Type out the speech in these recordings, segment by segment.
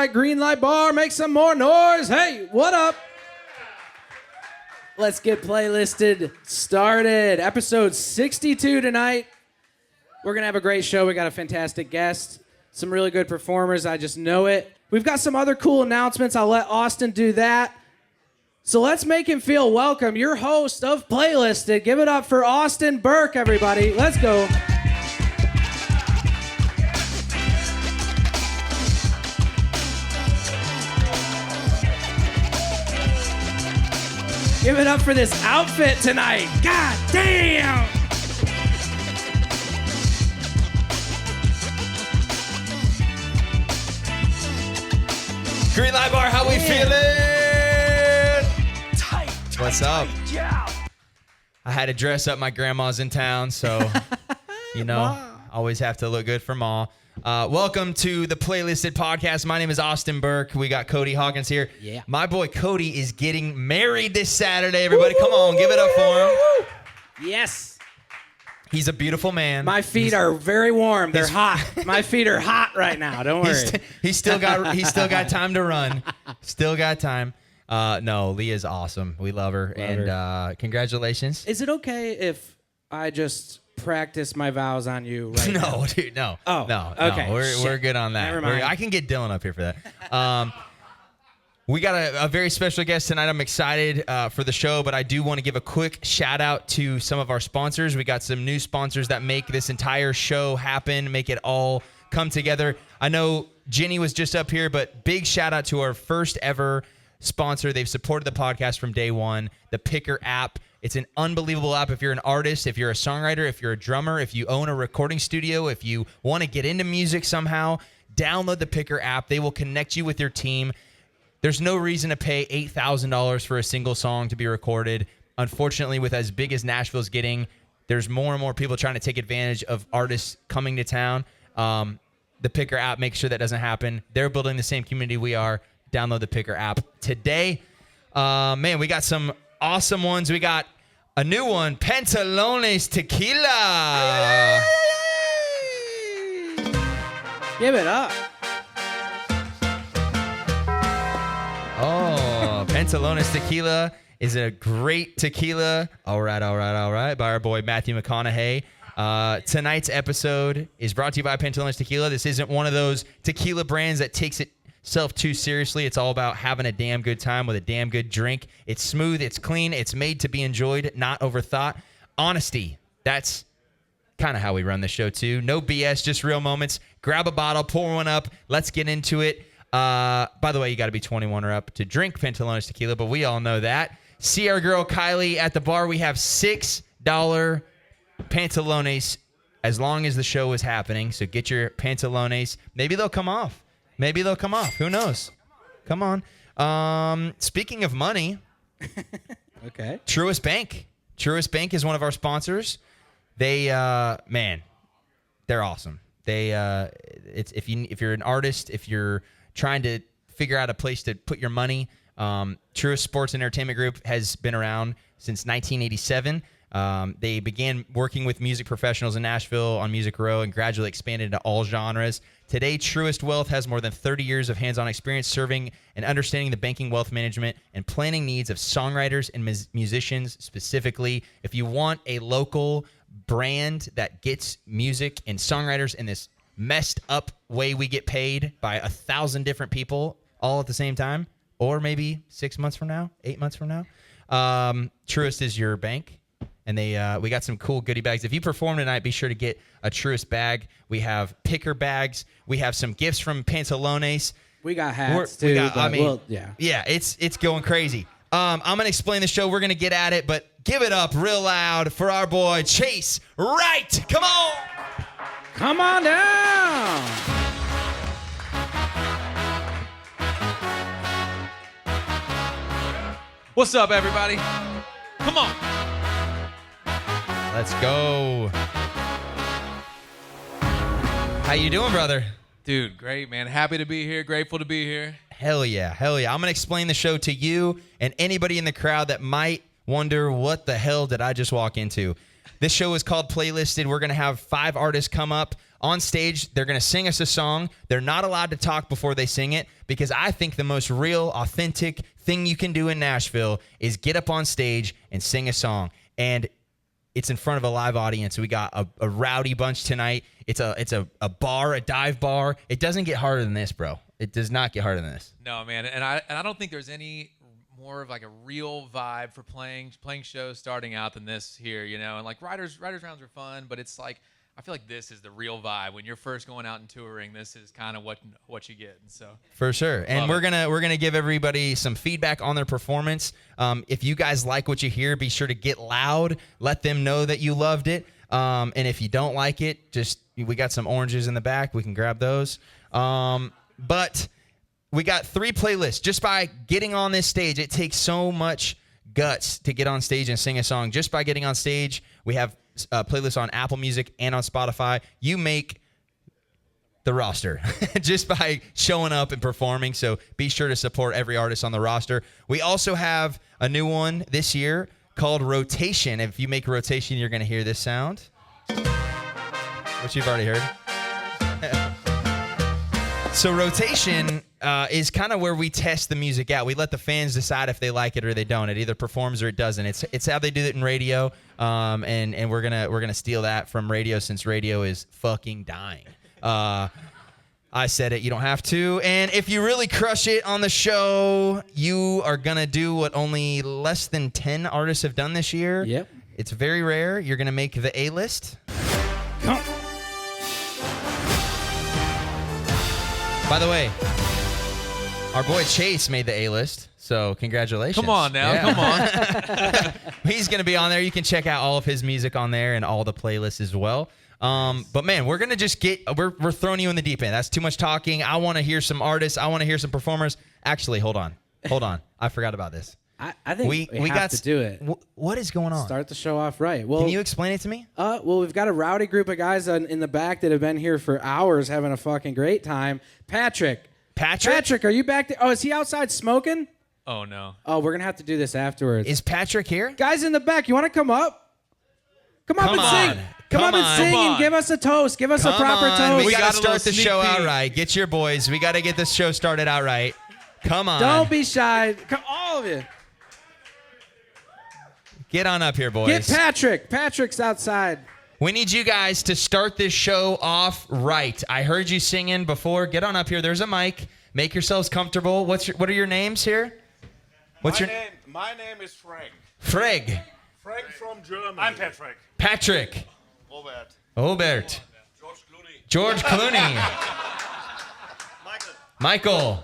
right, green light bar, make some more noise. Hey, what up? Let's get playlisted started. Episode 62 tonight. We're going to have a great show. We got a fantastic guest, some really good performers. I just know it. We've got some other cool announcements. I'll let Austin do that. So let's make him feel welcome. Your host of Playlisted. Give it up for Austin Burke, everybody. Let's go. Give it up for this outfit tonight. God damn! Green light bar, how we feeling? Tight. What's up? Yeah. I had to dress up. My grandma's in town, so, always have to look good for Ma. Welcome to the Playlisted Podcast. My name is Austin Burke. We got Cody Hawkins here. Yeah. My boy Cody is getting married this Saturday, everybody. Come on, give it up for him. Yes. He's a beautiful man. My feet are very warm. They're hot. My feet are hot right now. Don't worry. He's still got time to run. Still got time. No, Leah's awesome. We love her. Congratulations. Is it okay if I just practice my vows on you right now? No, dude, no. Oh, no. okay. We're good on that. Never mind. I can get Dylan up here for that. We got a very special guest tonight. I'm excited for the show, but I do want to give a quick shout out to some of our sponsors. We got some new sponsors that make this entire show happen, make it all come together. I know Jenny was just up here, but big shout out to our first ever sponsor. They've supported the podcast from day one, the Picker app. It's an unbelievable app if you're an artist, if you're a songwriter, if you're a drummer, if you own a recording studio, if you want to get into music somehow, download the Picker app. They will connect you with your team. There's no reason to pay $8,000 for a single song to be recorded. Unfortunately, with as big as Nashville's getting, there's more and more people trying to take advantage of artists coming to town. The Picker app makes sure that doesn't happen. They're building the same community we are. Download the Picker app today. Man, we got some awesome ones. We got a new one, Pantalones Tequila. Give it up. Oh, Pantalones Tequila is a great tequila. All right, by our boy Matthew McConaughey. Tonight's episode is brought to you by Pantalones Tequila. This isn't one of those tequila brands that takes itself too seriously. It's all about having a damn good time with a damn good drink. It's smooth, it's clean, it's made to be enjoyed, not overthought. Honesty, that's kind of how we run the show too. No BS, just real moments. Grab a bottle, pour one up. Let's get into it. By the way, you got to be 21 or up to drink Pantalones Tequila, but we all know that. See our girl Kylie at the bar. We have $6 Pantalones as long as the show is happening. So get your Pantalones. Maybe they'll come off. Who knows? Come on. Speaking of money. Okay. Truist Bank. Truist Bank is one of our sponsors. They, they're awesome. If you're an artist, if you're trying to figure out a place to put your money, Truist Sports and Entertainment Group has been around since 1987. They began working with music professionals in Nashville on Music Row and gradually expanded into all genres. Today, Truist Wealth has more than 30 years of hands-on experience serving and understanding the banking, wealth management, and planning needs of songwriters and musicians specifically. If you want a local brand that gets music and songwriters in this messed up way we get paid by 1,000 different people all at the same time, or maybe 6 months from now, 8 months from now, Truist is your bank. And we got some cool goodie bags. If you perform tonight, be sure to get a Truist bag. We have Picker bags. We have some gifts from Pantalones. We got hats too. Yeah, it's going crazy. I'm gonna explain the show. We're gonna get at it, but give it up real loud for our boy Chase Wright. Come on. Come on down. What's up, everybody? Come on. Let's go. How you doing, brother? Dude, great, man. Happy to be here. Grateful to be here. Hell yeah. I'm going to explain the show to you and anybody in the crowd that might wonder what the hell did I just walk into. This show is called Playlisted. We're going to have 5 artists come up on stage. They're going to sing us a song. They're not allowed to talk before they sing it because I think the most real, authentic thing you can do in Nashville is get up on stage and sing a song. And it's in front of a live audience. We got a rowdy bunch tonight. It's a bar, a dive bar. It doesn't get harder than this, bro. It does not get harder than this. No, man, and I don't think there's any more of like a real vibe for playing shows starting out than this here, you know. And like writers rounds are fun, but it's like I feel like this is the real vibe when you're first going out and touring. This is kind of what you get. And so for sure. And we're gonna give everybody some feedback on their performance. If you guys like what you hear, be sure to get loud. Let them know that you loved it. And if you don't like it, we got some oranges in the back. We can grab those. But we got 3 playlists. Just by getting on this stage, it takes so much guts to get on stage and sing a song. Just by getting on stage, we have playlists on Apple Music and on Spotify. You make the roster just by showing up and performing. So be sure to support every artist on the roster. We also have a new one this year called Rotation. If you make Rotation, you're going to hear this sound, which you've already heard. So Rotation is kind of where we test the music out. We let the fans decide if they like it or they don't. It either performs or it doesn't. It's how they do it in radio, and we're gonna steal that from radio since radio is fucking dying. I said it. You don't have to. And if you really crush it on the show, you are gonna do what only less than 10 artists have done this year. Yep. It's very rare. You're gonna make the A-list. Come. By the way, our boy Chase made the A-list, so congratulations. come on now, come on. He's going to be on there. You can check out all of his music on there and all the playlists as well. But man, we're going to just we're throwing you in the deep end. That's too much talking. I want to hear some artists. I want to hear some performers. Actually, hold on. I forgot about this. I think we have to do it. What is going on? Start the show off right. Well, can you explain it to me? Well, we've got a rowdy group of guys in the back that have been here for hours having a fucking great time. Patrick, are you back there? Oh, is he outside smoking? Oh, no. Oh, we're going to have to do this afterwards. Is Patrick here? Guys in the back, you want to come up? Come up and sing. Come up and sing and give us a toast. Give us a proper toast. We got got to a start the little show sneak out peek. right. Get your boys. We got to get this show started out right. Come on. Don't be shy. Come, all of you. Get on up here, boys. Get Patrick. Patrick's outside. We need you guys to start this show off right. I heard you singing before. Get on up here. There's a mic. Make yourselves comfortable. What are your names here? My name is Frank. Freg. Frank from Germany. I'm Patrick. Patrick. Robert. Obert. George Clooney. Michael.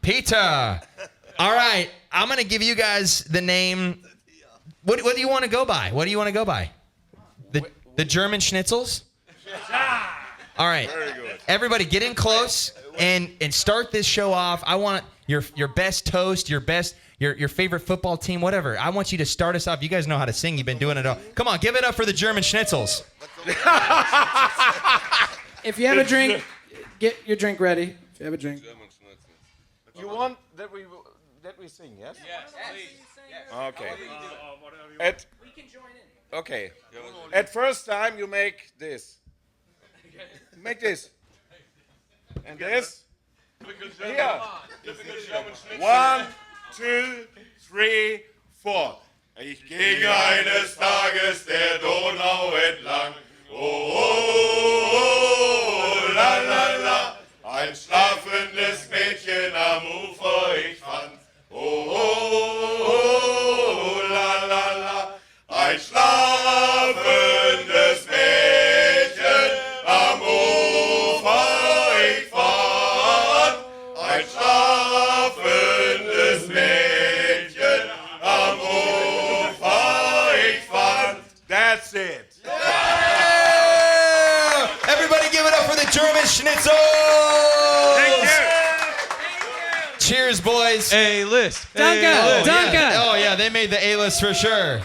Peter. All right. I'm going to give you guys the name. What do you want to go by? What do you want to go by? The German schnitzels? All right. Very good. Everybody get in close and start this show off. I want your best toast, your favorite football team, whatever. I want you to start us off. You guys know how to sing. You've been doing it all. Come on, give it up for the German schnitzels. If you have a drink, get your drink ready. If you have a drink. You want that we sing, yes? Yes, please. Okay. We can join in. Okay. At first time you make this. Make this. And this. Here. 1, 2, 3, 4. Ich ging eines Tages der Donau entlang. Oh, oh, oh, la, la, la. Ein schlafendes Mädchen am Ufer ich fand. Oh, oh, oh, la, la, la. Ein schlafendes Mädchen am Ufer ich fand. Ein schlafendes Mädchen am Ufer ich fand. That's it. Everybody give it up for the German schnitzel. Thank you. Cheers, boys. A-list. Danke. A-list. Danke. Yeah. Oh, yeah, they made the A-list for sure.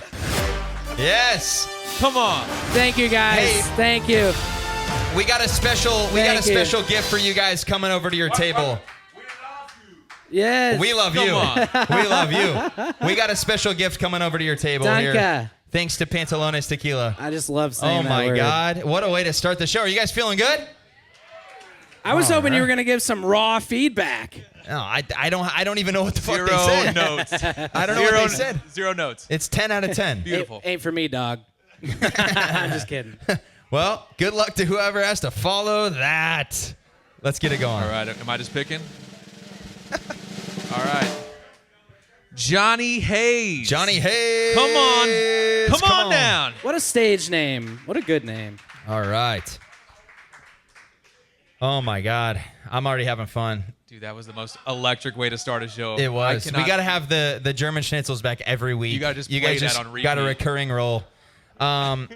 Yes. Come on. Thank you, guys. Hey. Thank you. We got a special Thank you. gift for you guys coming over to your table. Yes. We love Come you. on. We love you. We got a special gift coming over to your table Danke. here. thanks to Pantalones Tequila. I just love saying Oh that my word. God. What a way to start the show. Are you guys feeling good? I was hoping you right. were going to give some raw feedback. No, I don't even know what the fuck Zero they said. notes. I don't know what they said. 0 notes. It's 10 out of 10. Beautiful. Ain't for me, dog. I'm just kidding. Well, good luck to whoever has to follow that. Let's get it going. All right. Am I just picking? All right. Johnny Hayes. Johnny Hayes. Come on down. What a stage name. What a good name. All right. Oh my God. I'm already having fun. Dude, that was the most electric way to start a show. It was. I cannot- We got to have the German schnitzels back every week. You gotta just you play guys that just on repeat. got a recurring role. All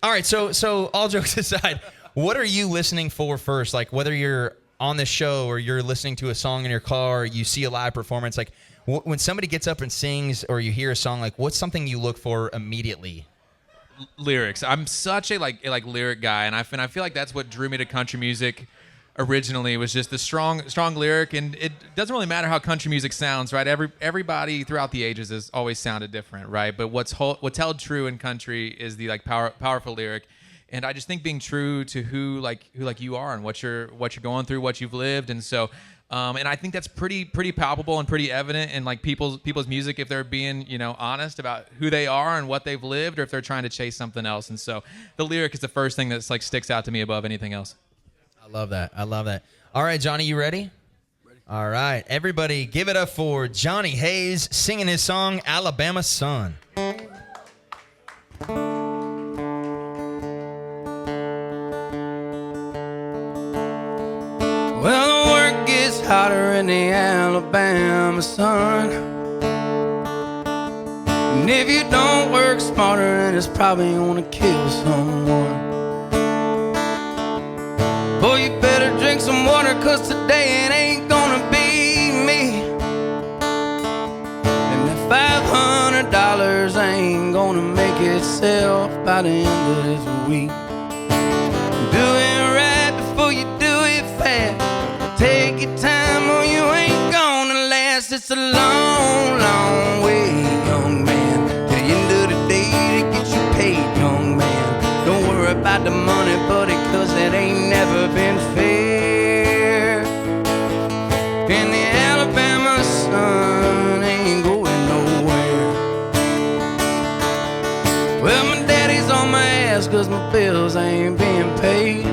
right. So all jokes aside, what are you listening for first? Like whether you're on the show or you're listening to a song in your car, or you see a live performance, like when somebody gets up and sings or you hear a song, like what's something you look for immediately? Lyrics. I'm such a lyric guy, and I feel like that's what drew me to country music originally, was just the strong lyric. And it doesn't really matter how country music sounds, right? Everybody throughout the ages has always sounded different, right? But what's held true in country is the powerful lyric. And I just think being true to who you are and what you're going through, what you've lived. And so and I think that's pretty palpable and pretty evident in like people's music, if they're being, honest about who they are and what they've lived, or if they're trying to chase something else. And so the lyric is the first thing that's like sticks out to me above anything else. I love that. All right, Johnny, you ready? All right. Everybody give it up for Johnny Hayes singing his song, Alabama Sun. Well, the work gets hotter in the Alabama sun. And if you don't work smarter, then it's probably gonna kill someone. Boy, you better drink some water, 'cause today it ain't gonna be me. And that $500 ain't gonna make itself by the end of this week. Do it right before you do it fast. Take your time or you ain't gonna last. It's a long, long way, young man, to the end of the day to get you paid, young man. Don't worry about the money, buddy, 'cause it ain't never been fair. And the Alabama sun ain't going nowhere. Well, my daddy's on my ass 'cause my bills ain't being paid.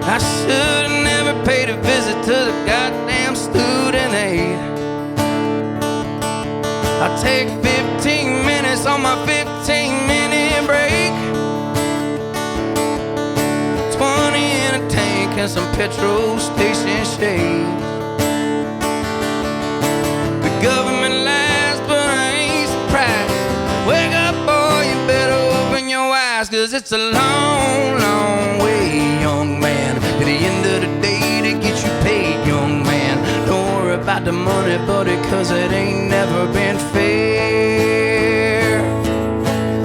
I should've never paid a visit to the goddamn student aid. I take 15 minutes on my 15-minute break. 20 in a tank and some petrol station shades. The government lies, but I ain't surprised. Wake up, boy, you better open your eyes, 'cause it's a long, long way, young man, to the end of the day to get you paid, young man. Don't worry about the money, buddy, 'cause it ain't never been fair.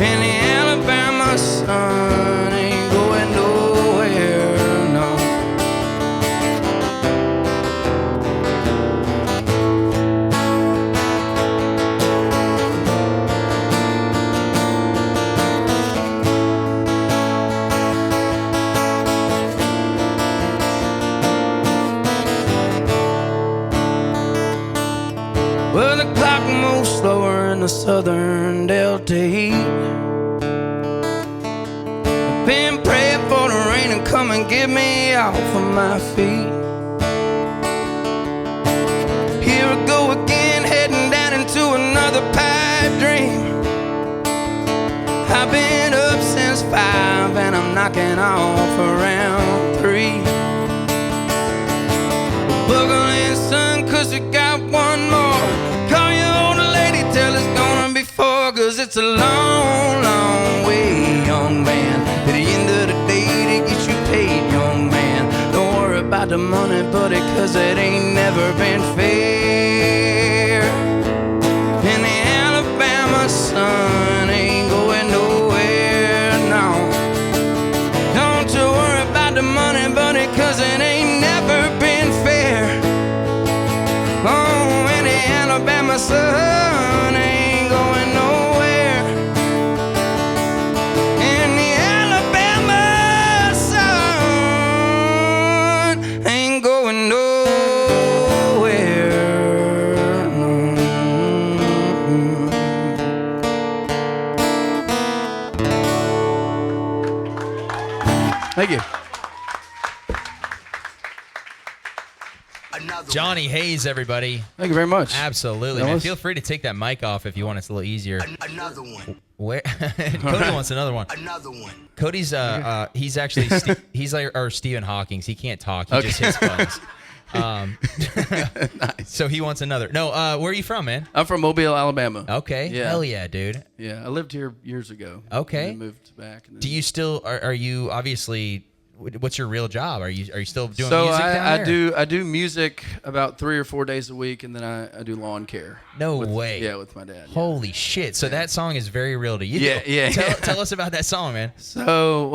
And the Alabama sun ain't going nowhere, no. Well, the clock moves slower in the southern delta heat. I've been praying for the rain to come and get me off of my feet. Here I go again, heading down into another pipe dream. I've been up since 5 and I'm knocking off around 3. Buckle in, son, 'cause we got one more. Call your older lady, tell it's gonna be 4, 'cause it's a long, long way, young man, to the end of the day to get you paid, young man. Don't worry about the money, buddy, 'cause it ain't never been fair. And the Alabama sun ain't going nowhere, no. Don't you worry about the money, buddy, 'cause it ain't never been fair. Oh, and the Alabama sun ain't going nowhere. Johnny Hayes, everybody. Thank you very much. Absolutely, man. Feel free to take that mic off if you want. It's a little easier. Another one. Where Cody wants another one. Another one. Cody's he's actually he's like our Stephen Hawking. He can't talk. He just hits buttons. Nice. So he wants another. No, where are you from, man? I'm from Mobile, Alabama. Okay. Yeah. Hell yeah, dude. Yeah, I lived here years ago. Okay. And then moved back. And then... Do you still are you obviously? What's your real job? Are you still doing so music down there? I do music about 3 or 4 days a week, and then I do lawn care. No way. Yeah, with my dad. Holy shit! So that song is very real to you. Yeah. Tell us about that song, man. So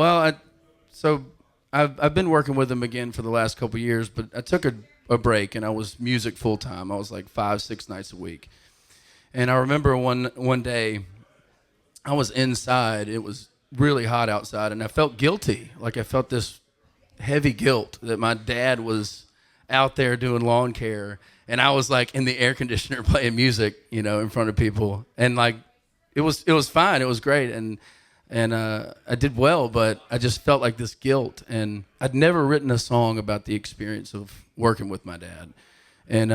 I've been working with him again for the last couple of years, but I took a break and I was music full time. I was like 5-6 nights a week, and I remember one day I was inside. It was really hot outside, and I felt guilty. Like I felt this heavy guilt that my dad was out there doing lawn care, and I was like in the air conditioner playing music, in front of people, and like it was fine. It was great, and I did well, but I just felt like this guilt, and I'd never written a song about the experience of working with my dad, and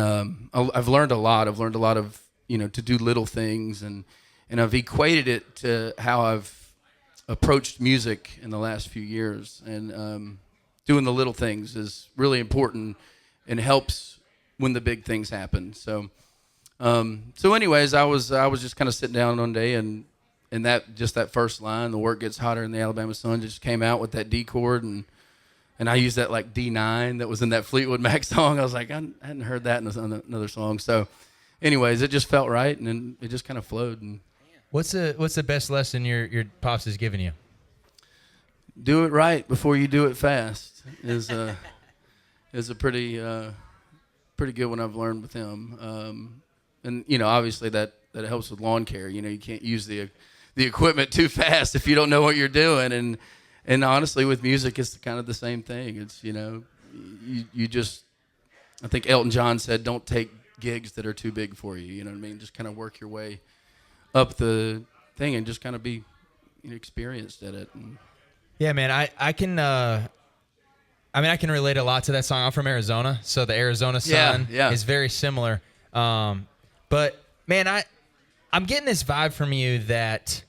I've learned a lot. I've learned a lot of to do little things, and I've equated it to how I've approached music in the last few years, and doing the little things is really important and helps when the big things happen. So anyways, I was just kind of sitting down one day, and that first line, "The work gets hotter in the Alabama sun," just came out with that D chord, and I used that like D9 that was in that Fleetwood Mac song. I was like, I hadn't heard that in another song. So anyways, it just felt right, and then it just kind of flowed. And What's the best lesson your pops has given you? Do it right before you do it fast is a pretty good one I've learned with him. And obviously that helps with lawn care. You can't use the equipment too fast if you don't know what you're doing. And honestly, with music, it's kind of the same thing. It's you just, I think Elton John said, don't take gigs that are too big for you. You know what I mean? Just kind of work your way up the thing and just kind of be experienced at it. And yeah, man, I can I can relate a lot to that song. I'm from Arizona, so the Arizona sun is very similar. But man, I'm getting this vibe from you that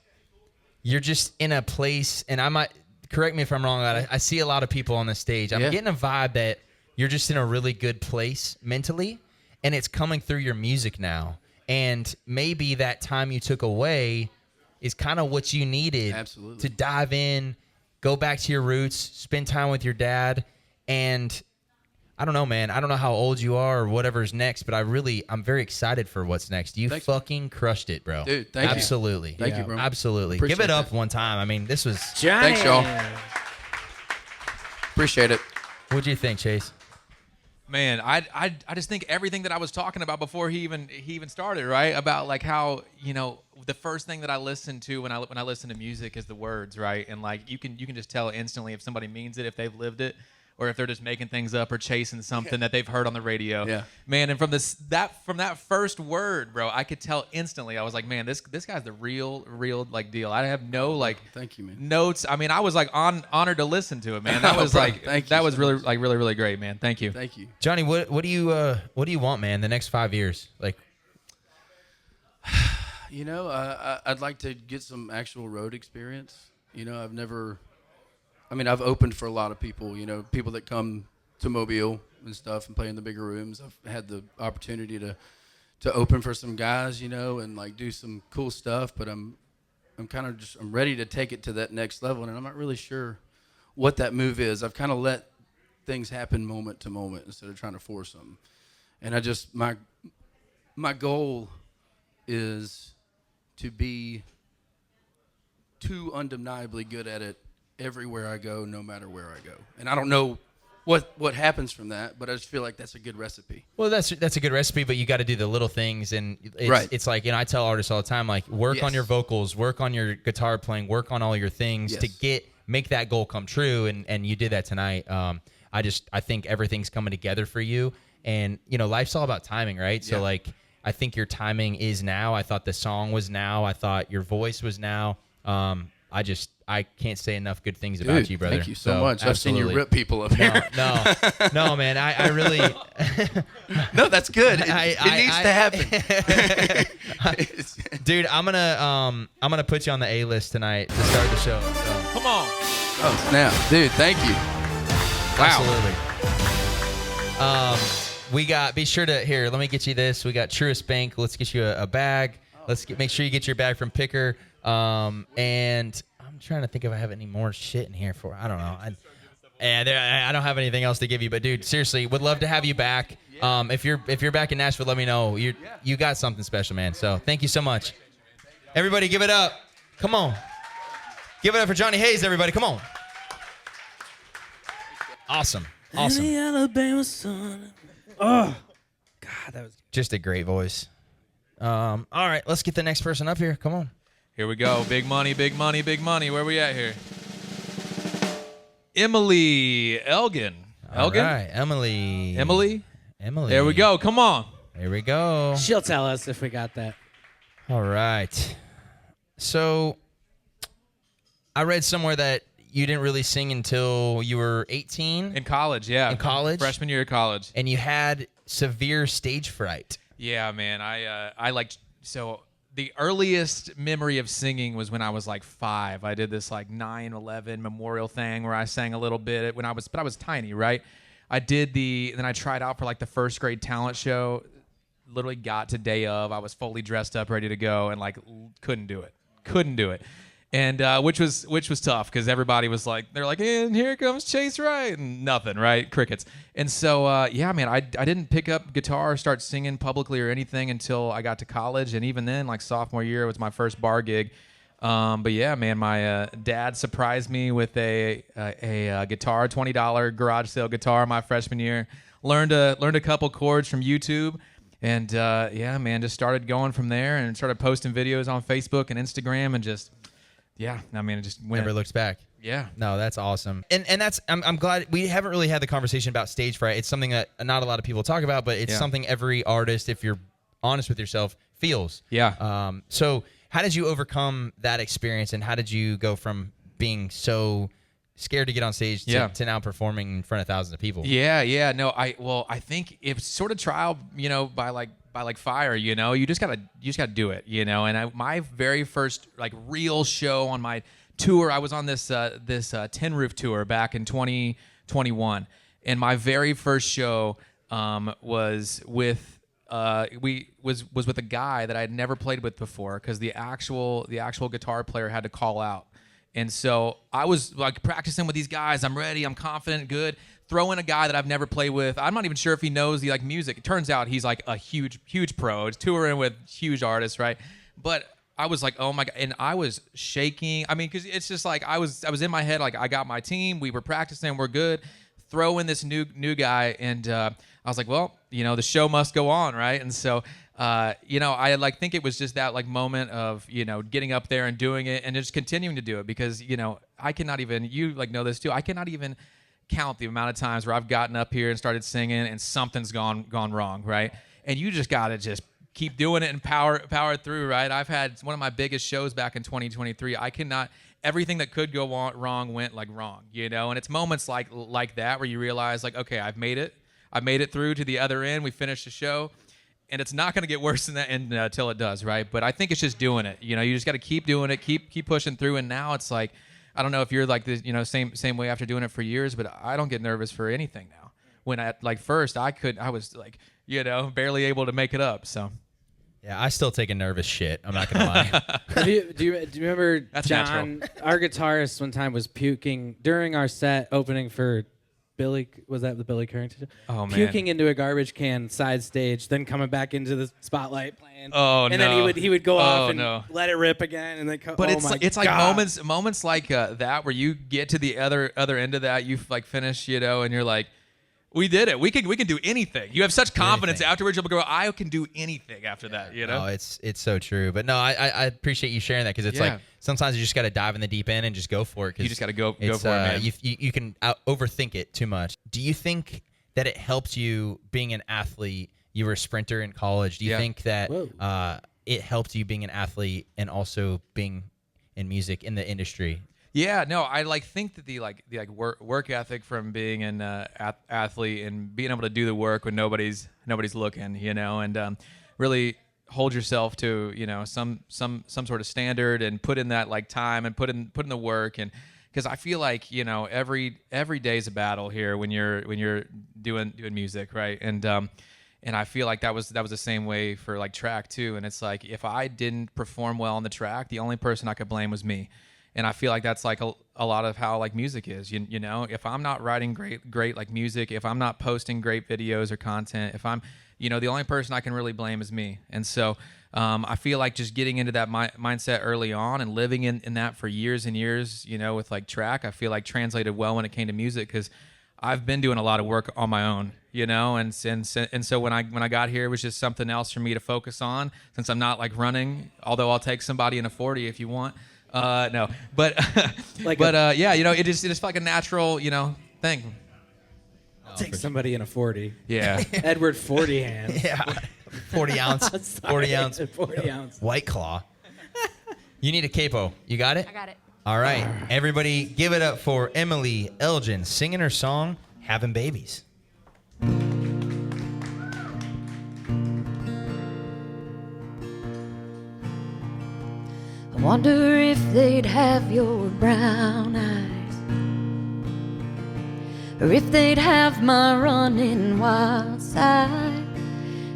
you're just in a place, and I might correct me if I'm wrong. I see a lot of people on the stage. I'm getting a vibe that you're just in a really good place mentally, and it's coming through your music now. And maybe that time you took away is kind of what you needed to dive in, go back to your roots, spend time with your dad. And I don't know, man. I don't know how old you are or whatever's next, but I'm very excited for what's next. You fucking crushed it, bro. Dude, thank you. Absolutely. Thank you, bro. Absolutely. Appreciate Give it up that. one time. I mean, this was... Johnny. Thanks, y'all. Appreciate it. What'd you think, Chase? Man, I just think everything that I was talking about before he even started, right? About like how, the first thing that I listen to when I listen to music is the words, right? And like you can just tell instantly if somebody means it, if they've lived it, or if they're just making things up or chasing something that they've heard on the radio. Yeah. Man, and from that first word, bro, I could tell instantly. I was like, man, this guy's the real like deal. I have no like Thank you, man. notes. I mean, I was like honored to listen to it, man. That was Bro, like thank you that was so really much. like really great, man. Thank you. Thank you. Johnny, what do you want, man, the next 5 years? Like, I'd like to get some actual road experience. I've opened for a lot of people, people that come to Mobile and stuff and play in the bigger rooms. I've had the opportunity to open for some guys, and like do some cool stuff, but I'm I'm ready to take it to that next level, and I'm not really sure what that move is. I've kind of let things happen moment to moment instead of trying to force them. And my goal is to be too undeniably good at it everywhere I go, no matter where I go. And I don't know what happens from that, but I just feel like that's a good recipe. Well, that's a good recipe, but you got to do the little things, and it's like, I tell artists all the time, like, work on your vocals, work on your guitar playing, work on all your things to make that goal come true, and you did that tonight. I think everything's coming together for you, and life's all about timing, right? So like, I think your timing is now. I thought the song was now. I thought your voice was now. I I can't say enough good things about you, brother. Thank you so much. I've seen you rip people up here. No, man. I really. No, that's good. It needs to happen. Dude, I'm gonna put you on the A list tonight to start the show. So. Come on. Oh snap, dude! Thank you. Wow. Absolutely. We got. Be sure to here. Let me get you this. We got Truist Bank. Let's get you a bag. Make sure you get your bag from Picker. And I'm trying to think if I have any more shit in here for. I don't know. I don't have anything else to give you. But dude, seriously, would love to have you back. If you're back in Nashville, let me know. You got something special, man. So thank you so much. Everybody, give it up. Come on. Give it up for Johnny Hayes, everybody. Come on. Awesome. The Alabama sun. Oh, God, that was just a great voice. All right, let's get the next person up here. Come on. Here we go. Big money, big money, big money. Where we at here? Emily Elgin. All right, Emily. There we go. Come on. Here we go. She'll tell us if we got that. All right. So I read somewhere that you didn't really sing until you were 18. In college, yeah. In college? Freshman year of college. And you had severe stage fright. Yeah, man. I like, so the earliest memory of singing was when I was like 5. I did this like 9/11 memorial thing where I sang a little bit but I was tiny, right? Then I tried out for like the first grade talent show. Literally got to day of. I was fully dressed up, ready to go, and like couldn't do it. And which was tough because everybody was like, they're like, and here comes Chase Wright, and nothing, right? Crickets. And so yeah, man, I didn't pick up guitar or start singing publicly or anything until I got to college, and even then, like sophomore year was my first bar gig. But yeah, man, my dad surprised me with a guitar, $20 garage sale guitar my freshman year. Learned a couple chords from YouTube. And yeah, man, just started going from there and started posting videos on Facebook and Instagram and just, yeah, I mean, it just went. Never looked back. Yeah. No, that's awesome. And that's, I'm glad we haven't really had the conversation about stage fright. It's something that not a lot of people talk about, but it's something every artist, if you're honest with yourself, feels. Yeah. So how did you overcome that experience, and how did you go from being so scared to get on stage to now performing in front of thousands of people? Yeah. No, I think it's sort of trial, by fire, you just gotta do it, and my very first like real show on my tour, I was on this Tin Roof tour back in 2021, and my very first show was with was with a guy that I had never played with before, because the actual guitar player had to call out. And so I was like practicing with these guys. I'm ready. I'm confident. Good. Throw in a guy that I've never played with. I'm not even sure if he knows the music. It turns out he's like a huge pro. He's touring with huge artists, right? But I was like, oh my God. And I was shaking. I mean, because it's just like I was in my head, like I got my team. We were practicing. We're good. Throw in this new guy. And I was like, well, the show must go on, right? And so I think it was just that moment of, getting up there and doing it and just continuing to do it, because, I cannot even, you know this too, I cannot even count the amount of times where I've gotten up here and started singing and something's gone wrong, right? And you just got to just keep doing it and power through, right? I've had one of my biggest shows back in 2023. Everything that could go wrong went wrong, and it's moments like that where you realize okay, I've made it through to the other end. We finished the show. And it's not going to get worse than that until it does, right? But I think it's just doing it. You just got to keep doing it, keep pushing through. And now it's like, I don't know if you're like this, same way after doing it for years, but I don't get nervous for anything now. When first I was barely able to make it up. So. Yeah, I still take a nervous shit. I'm not gonna lie. Do you remember That's John, our guitarist, one time was puking during our set opening for Billy, was that the Billy Currington? Oh, man. Puking into a garbage can side stage, then coming back into the spotlight playing. Oh, and no. then he would go off and no. let it rip again, and then But it's like God. moments like that where you get to the other end of that, you finish, and you're like, we did it. We can do anything. You have such confidence afterwards. You'll go, I can do anything after that. No, it's so true. But no, I appreciate you sharing that, because it's like sometimes you just got to dive in the deep end and just go for it. You just got to go for it, man. You can overthink it too much. Do you think that it helped you being an athlete? You were a sprinter in college. Do you think that it helped you being an athlete and also being in music in the industry? Yeah, no, I think that the work ethic from being an athlete and being able to do the work when nobody's looking, and really hold yourself to some sort of standard and put in that time and put in the work, and because I feel like every day is a battle here when you're doing music, right? And I feel like that was the same way for track too. And it's like if I didn't perform well on the track, the only person I could blame was me. And I feel like that's a lot of how music is. If I'm not writing great music, if I'm not posting great videos or content, if I'm the only person I can really blame is me. And so I feel like just getting into that mindset early on and living in that for years and years, with track, I feel like translated well when it came to music, because I've been doing a lot of work on my own, and so when I got here, it was just something else for me to focus on, since I'm not running, although I'll take somebody in a 40 if you want. No, but yeah, it just like a natural, thing. Take somebody in a 40. Yeah. Edward 40 hands. Yeah. 40 ounce. 40 ounce. 40 ounce. White Claw. You need a capo. You got it? I got it. All right. Everybody give it up for Emily Elgin singing her song, Having Babies. I wonder if they'd have your brown eyes, or if they'd have my running wild side.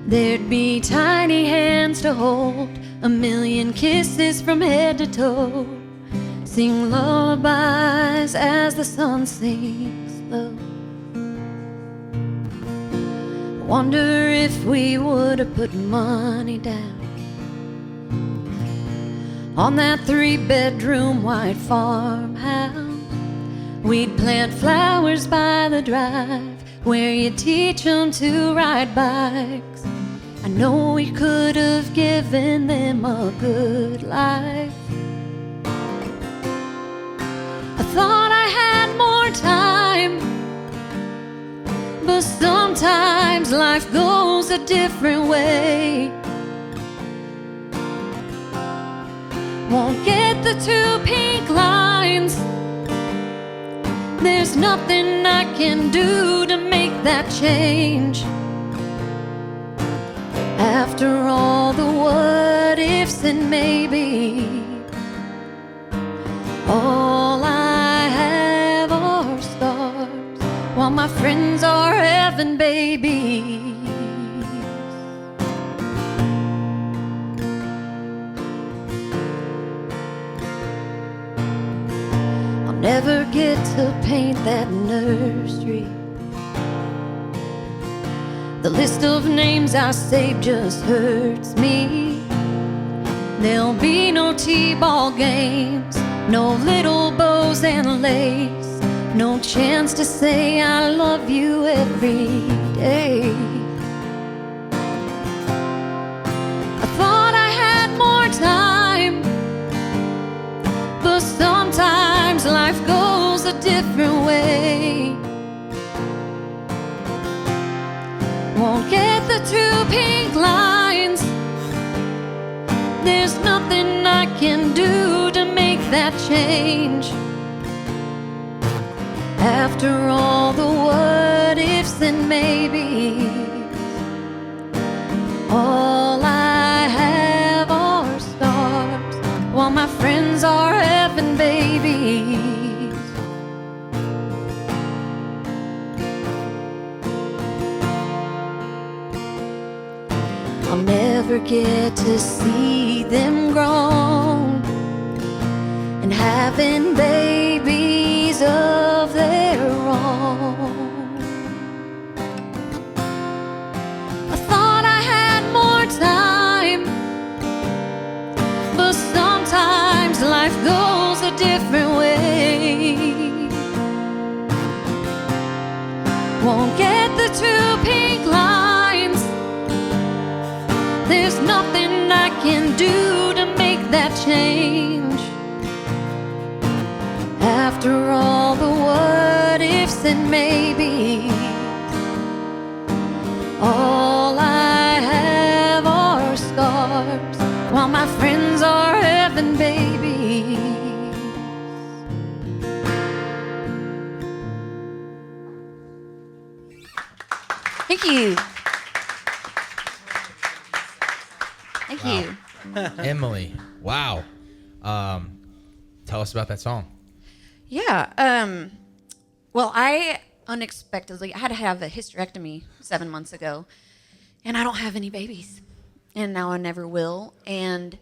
There'd be tiny hands to hold, a million kisses from head to toe, sing lullabies as the sun sinks low. I wonder if we would have put money down on that 3-bedroom white farmhouse. We'd plant flowers by the drive where you teach them to ride bikes. I know we could have given them a good life. I thought I had more time, but sometimes life goes a different way. Won't get the 2 pink lines. There's nothing I can do to make that change. After all the what ifs and maybe, all I have are scars, while my friends are having babies. Never get to paint that nursery. The list of names I saved just hurts me. There'll be no t-ball games, no little bows and lace, no chance to say I love you every day. I thought I had more time, but sometimes life goes a different way. Won't get the 2 pink lines. There's nothing I can do to make that change. After all the what ifs and maybes, all I have are scars, while my friends are having babies. I'll never get to see them grown and having babies of their own. I thought I had more time, but sometimes life goes a different way. Won't get the 2 pink lines. There's nothing I can do to make that change. After all the what ifs and maybes, all I have are scars, while my friends are having babies. you. Thank you. Emily, wow. Tell us about that song. Yeah. Well, I unexpectedly, I had to have a hysterectomy 7 months ago, and I don't have any babies, and now I never will. And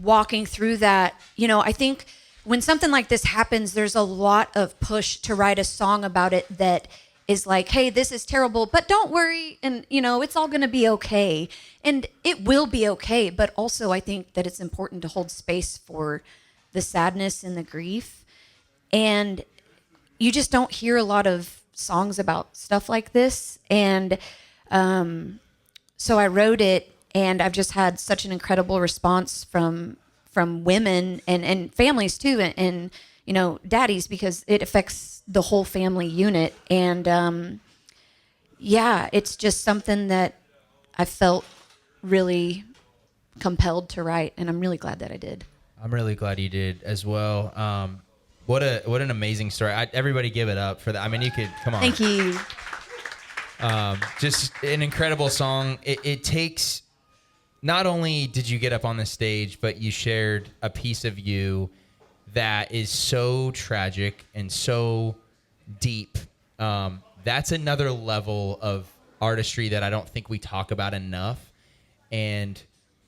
walking through that, you know, I think when something like this happens, there's a lot of push to write a song about it that is like, hey, this is terrible, but don't worry, and, you know, it's all going to be okay. And it will be okay, but also I think that it's important to hold space for the sadness and the grief. And you just don't hear a lot of songs about stuff like this. And so I wrote it, and I've just had such an incredible response from women and families too, and you know, daddies, because it affects the whole family unit. And yeah, it's just something that I felt really compelled to write, and I'm really glad that I did. I'm really glad you did as well. What an amazing story. Everybody give it up for that. I mean, you could, come on. Thank you. Just an incredible song. It takes, not only did you get up on the stage, but you shared a piece of you that is so tragic and so deep. That's another level of artistry that I don't think we talk about enough. And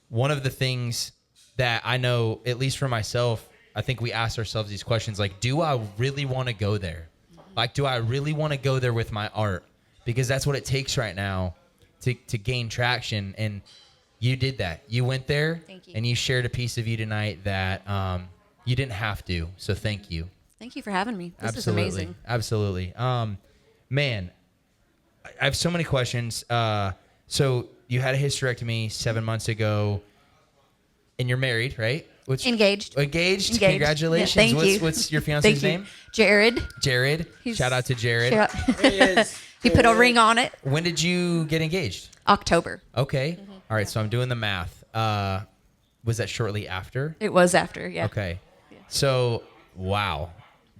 one of the things that I know, at least for myself, I think we ask ourselves these questions like, do I really want to go there? Like, do I really want to go there with my art? Because that's what it takes right now to gain traction. And you did that. You went there. Thank you. And you shared a piece of you tonight that you didn't have to. So thank you. Thank you for having me. This Absolutely. is amazing. Absolutely. Man, I have so many questions. So you had a hysterectomy 7 months ago, and you're married, right? Engaged. Engaged. Congratulations. Yeah, thank you. What's your fiance's name? Jared. Jared. Shout out to Jared. There he is. He put a ring on it. When did you get engaged? October. Okay. All right. So I'm doing the math. Was that shortly after? It was after, yeah. Okay. So, wow.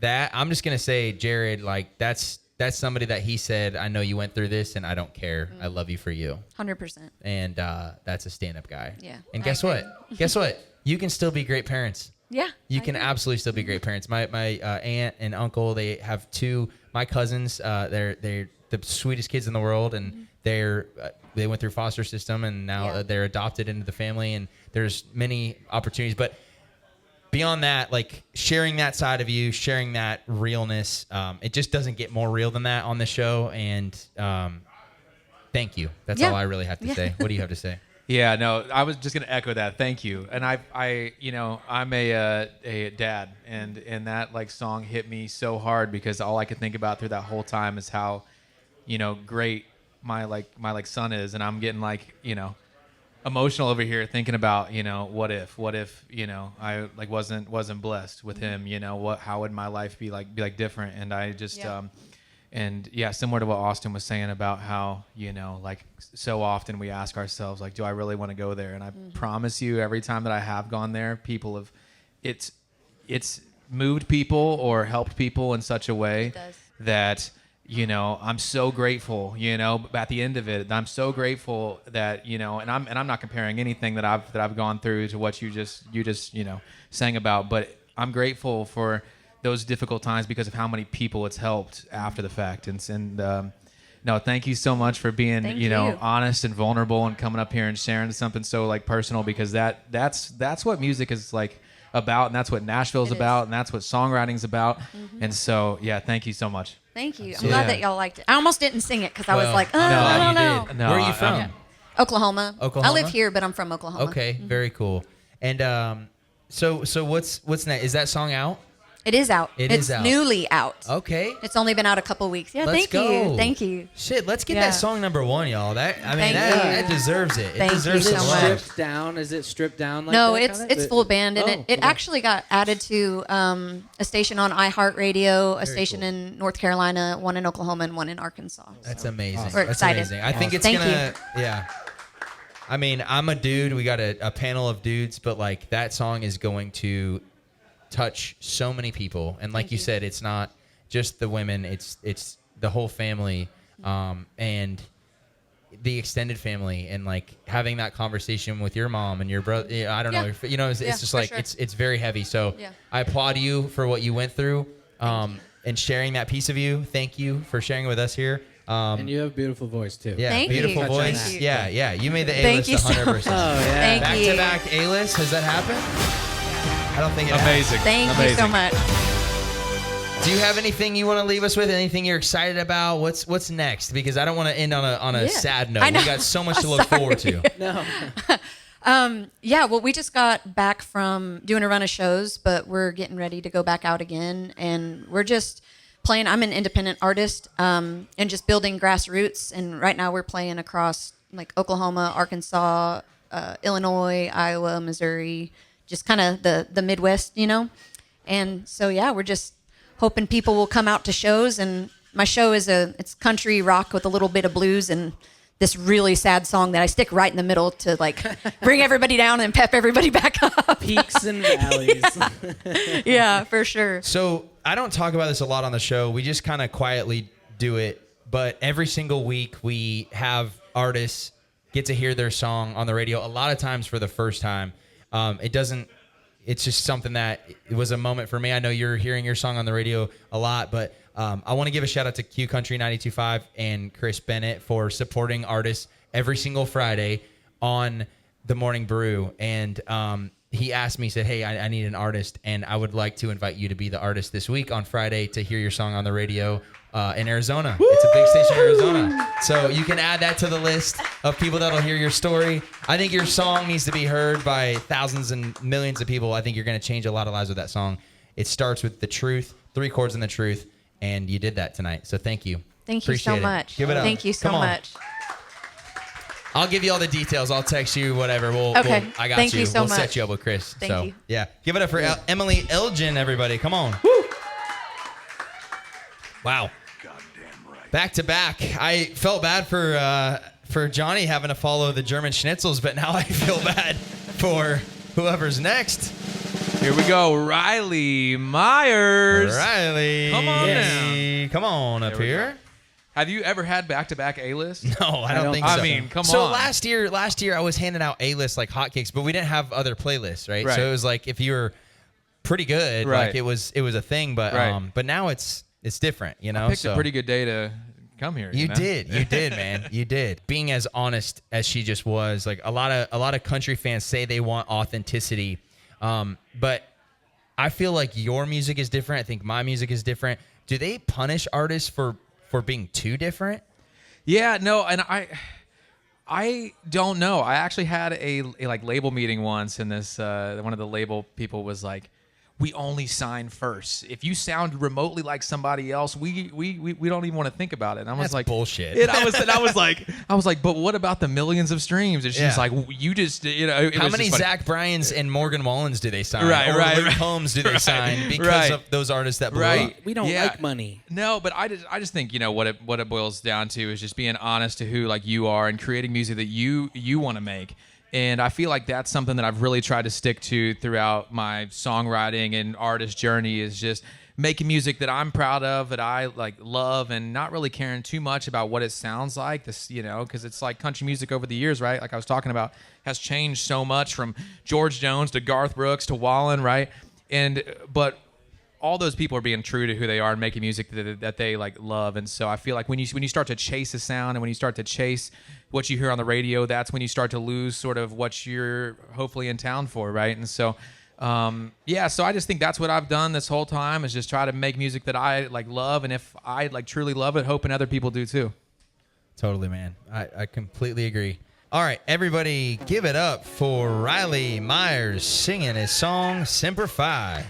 That, I'm just going to say, Jared, like, that's somebody that he said, I know you went through this and I don't care. I love you for you. 100%. And that's a stand-up guy. Yeah. And guess what? Guess what? You can still be great parents. Yeah. You can absolutely still be great parents. My aunt and uncle, they have two, my cousins, they're the sweetest kids in the world, and they went through foster system, and now they're adopted into the family, and there's many opportunities. But beyond that, like, sharing that side of you, sharing that realness, it just doesn't get more real than that on the show. And thank you. That's all I really have to say. What do you have to say? Yeah, no, I was just gonna echo that. Thank you. And I, you know, I'm a dad, and that like song hit me so hard because all I could think about through that whole time is how, you know, great my son is, and I'm getting like, you know, emotional over here thinking about, you know, what if, you know, I like wasn't blessed with him, you know, how would my life be like different? And I just and yeah, similar to what Austin was saying about how, you know, like so often we ask ourselves, like, do I really want to go there? And I promise you, every time that I have gone there, people have, it's moved people or helped people in such a way that, you know, I'm so grateful, you know, at the end of it, I'm so grateful that, you know, and I'm not comparing anything that I've gone through to what you just, you know, sang about, but I'm grateful for those difficult times because of how many people it's helped after the fact. And no, thank you so much for being, you know, honest and vulnerable and coming up here and sharing something so like personal, because that's what music is like about, and that's what Nashville's about, and that's what songwriting's about. And so, yeah, thank you so much. Thank you. I'm glad that y'all liked it. I almost didn't sing it because I was like, I don't know. No, where are you from? Oklahoma. Oklahoma. I live here, but I'm from Oklahoma. Okay, very cool. And so what's next? Is that song out? It is out. It's out. Newly out. Okay. It's only been out a couple weeks. Yeah, Let's go. you. Thank you. Shit, let's get that song number one, y'all. That deserves it. Thank It deserves you some so love. much. Stripped down? Is it stripped down? Like No, that it's kinda? full band, and it actually got added to a station on iHeartRadio, a station in North Carolina, one in Oklahoma, and one in Arkansas. That's amazing. We're That's excited. amazing. I think it's Thank gonna. Yeah. I mean, I'm a dude. We got a panel of dudes, but like that song is going to touch so many people. And like you said, it's not just the women. It's the whole family. and the extended family, and like having that conversation with your mom and your brother. I don't know. It's just like sure. it's very heavy. So Yeah. I applaud you for what you went through, and sharing that piece of you. Thank you for sharing it with us here. And you have a beautiful voice too. Yeah, Thank you. beautiful voice. Thank you. Yeah. You made the Thank A-list you so 100%. much. Oh yeah. Thank you. Back-to-back A-list. Has that happened? I don't think it has. Amazing. Thank you so much. Do you have anything you want to leave us with? Anything you're excited about? What's next? Because I don't want to end on a sad note. I know. We got so much to look forward to. No. Well, we just got back from doing a run of shows, but we're getting ready to go back out again, and we're just playing. I'm an independent artist, and just building grassroots. And right now we're playing across like Oklahoma, Arkansas, Illinois, Iowa, Missouri, just kind of the Midwest, And so we're just hoping people will come out to shows. And my show is it's country rock with a little bit of blues and this really sad song that I stick right in the middle to like bring everybody down and pep everybody back up. Peaks and valleys. Yeah, for sure. So I don't talk about this a lot on the show. We just kind of quietly do it. But every single week we have artists get to hear their song on the radio, a lot of times for the first time. It's just something that it was a moment for me. I know you're hearing your song on the radio a lot, but I want to give a shout out to Q Country 92.5 and Chris Bennett for supporting artists every single Friday on the Morning Brew. And he asked me, he said, hey, I need an artist, and I would like to invite you to be the artist this week on Friday to hear your song on the radio in Arizona. Woo! It's a big station in Arizona. So you can add that to the list of people that'll hear your story. I think your song needs to be heard by thousands and millions of people. I think you're going to change a lot of lives with that song. It starts with the truth, 3 chords in the truth, and you did that tonight. So thank you. Thank you Appreciate so it. much. Give it up. Thank you so Come on. much. I'll give you all the details. I'll text you, whatever. Okay. I got Thank you so we'll set much. you up with Chris. Thank so, you. Yeah. Give it up for Emily Elgin, everybody. Come on. Woo! Wow. Back to back. I felt bad for Johnny having to follow the German schnitzels, but now I feel bad for whoever's next. Here we go, Riley Myers. Riley. Come on Yes. Come on up we here. Have you ever had back-to-back A-list? No, I don't think so. I mean, come So on. last year I was handing out A-lists like hotcakes, but we didn't have other playlists, right? Right. So it was like if you were pretty good, Right. like it was a thing, but Right. but now it's different, you know. I picked so a pretty good day to come here. You know? did, man, you did. Being as honest as she just was, like a lot of country fans say they want authenticity, but I feel like your music is different. I think my music is different. Do they punish artists for being too different? Yeah, no, and I don't know. I actually had a like label meeting once, and this one of the label people was like, "We only sign first. If you sound remotely like somebody else, we don't even want to think about it." And I was That's like, bullshit. And I was like, but what about the millions of streams? And she's Yeah. like, you just, it How was many just funny. Zach Bryans and Morgan Wallens do they sign? Right, or right, Luke right. Combs do they Right, sign because right. of those artists that blew Right. up? We don't Yeah. like money. No, but I just think, what it boils down to is just being honest to who like you are and creating music that you want to make. And I feel like that's something that I've really tried to stick to throughout my songwriting and artist journey, is just making music that I'm proud of, that I like love, and not really caring too much about what it sounds like. This, because it's like country music over the years, right? Like I was talking about, has changed so much from George Jones to Garth Brooks to Wallen, right? But all those people are being true to who they are and making music that they like love. And so I feel like when you start to chase a sound and when you start to chase what you hear on the radio, that's when you start to lose sort of what you're hopefully in town for, right? And so so I just think that's what I've done this whole time, is just try to make music that I like love, and if I like truly love it, hoping other people do too. Totally, man. I completely agree. All right, everybody, give it up for Riley Myers singing his song Semper Fi.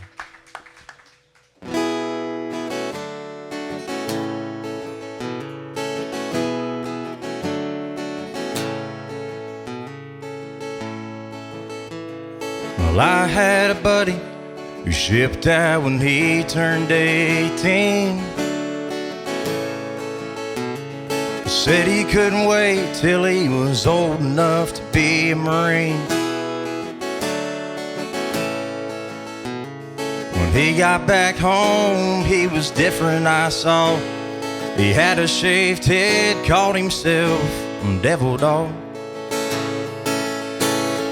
Well, I had a buddy who shipped out when he turned 18. Said he couldn't wait till he was old enough to be a Marine. When he got back home, he was different, I saw. He had a shaved head, called himself Devil Dog.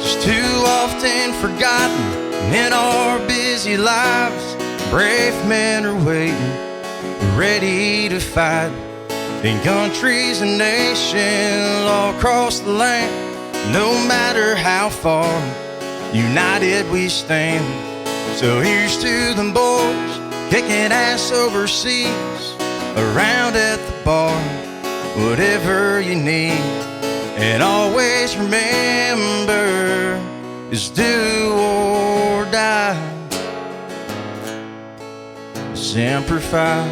Just too often forgotten in our busy lives. Brave men are waiting, ready to fight in countries and nations all across the land. No matter how far, united we stand. So here's to them boys kicking ass overseas, around at the bar, whatever you need. And always remember, it's do or die. Semper Fi.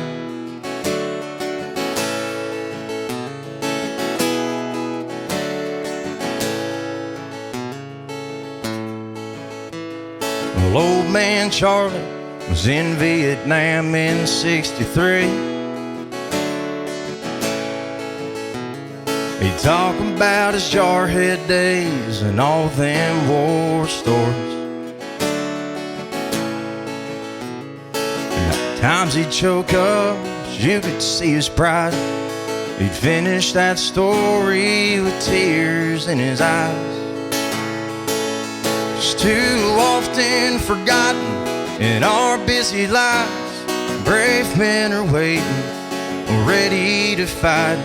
Well, old man Charlie was in Vietnam in '63. He talking about his jarhead days and all them war stories. Times he'd choke up, you could see his pride. He'd finish that story with tears in his eyes. It's too often forgotten in our busy lives. Brave men are waiting, ready to fight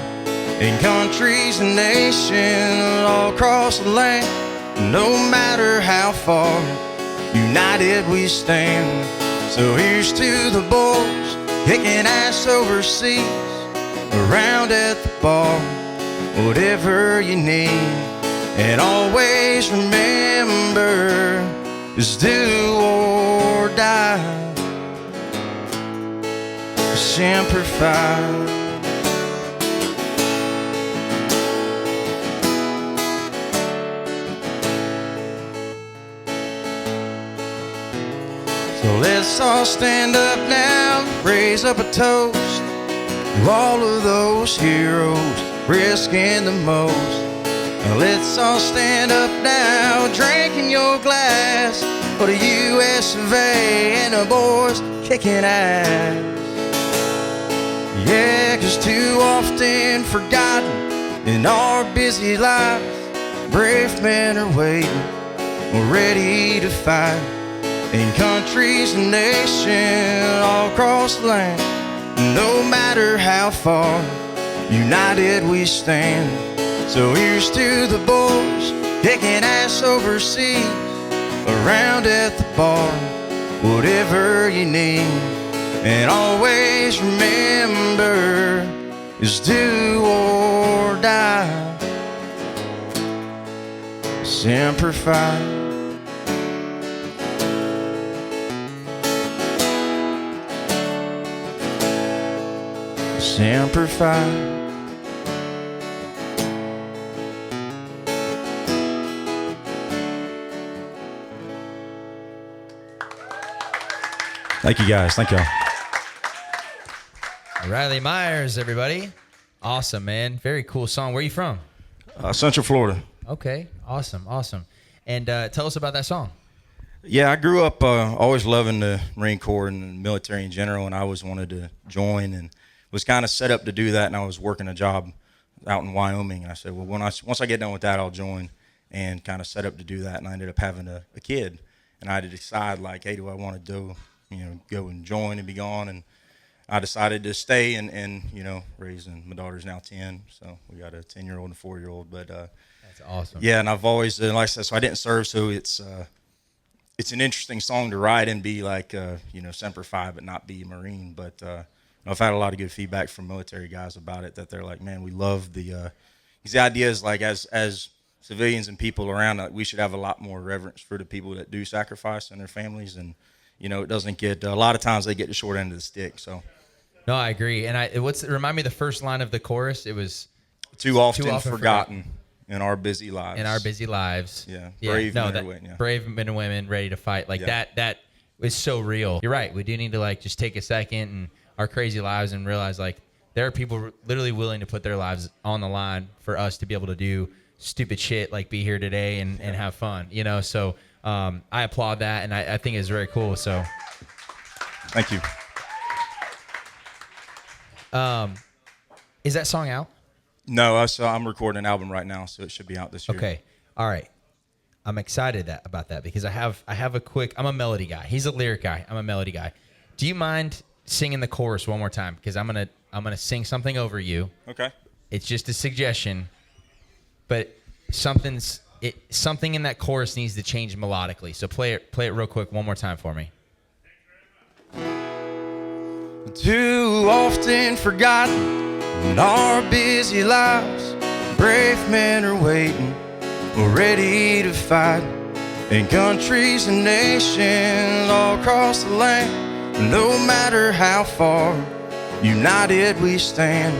in countries and nations all across the land. No matter how far, united we stand. So here's to the boys kicking ass overseas, around at the bar, whatever you need. And always remember, it's do or die. Semper Fi. So let's all stand up now, raise up a toast to all of those heroes risking the most. Now let's all stand up now, drinking your glass for the US of A and the boys kicking ass. Yeah, 'cause too often forgotten in our busy lives, brave men are waiting, ready to fight in countries and nations all across the land. No matter how far, united we stand. So here's to the boys kicking ass overseas, around at the bar, whatever you need. And always remember, it's do or die. Semper Fi. Semper Fi. Thank you guys. Thank y'all. Riley Myers, everybody. Awesome, man. Very cool song. Where are you from? Central Florida. Okay. Awesome. And tell us about that song. Yeah, I grew up always loving the Marine Corps and the military in general, and I always wanted to join and was kind of set up to do that. And I was working a job out in Wyoming, and I said, well, once I get done with that, I'll join, and kind of set up to do that. And I ended up having a kid, and I had to decide, like, hey, do I want to go and join and be gone? And I decided to stay and raising my daughter's now 10, so we got a 10-year-old and a 4-year-old. But that's awesome. Yeah, and I've always, like I said, so I didn't serve, so it's an interesting song to write and be like, Semper Fi, but not be Marine. But I've had a lot of good feedback from military guys about it, that they're like, man, we love the idea is like, as civilians and people around, we should have a lot more reverence for the people that do sacrifice and their families, and it doesn't get, a lot of times they get the short end of the stick. So no, I agree. And remind me the first line of the chorus. It was too often forgotten in our busy lives. In our busy lives. Yeah. Brave men and women. Yeah. Brave men and women ready to fight. Like that is so real. You're right. We do need to like just take a second and our crazy lives and realize like there are people literally willing to put their lives on the line for us to be able to do stupid shit like be here today and have fun. So I applaud that, and I think it's very cool. So thank you. Is that song out? No, I'm recording an album right now, so it should be out this year. Okay. All right. I'm excited about that because I have I'm a melody guy. He's a lyric guy. I'm a melody guy. Do you mind singing the chorus one more time? Because I'm gonna sing something over you. Okay. It's just a suggestion, but something in that chorus needs to change melodically. So play it real quick one more time for me. Too often forgotten in our busy lives, brave men are waiting, we're ready to fight. In countries and nations all across the land, no matter how far, united we stand.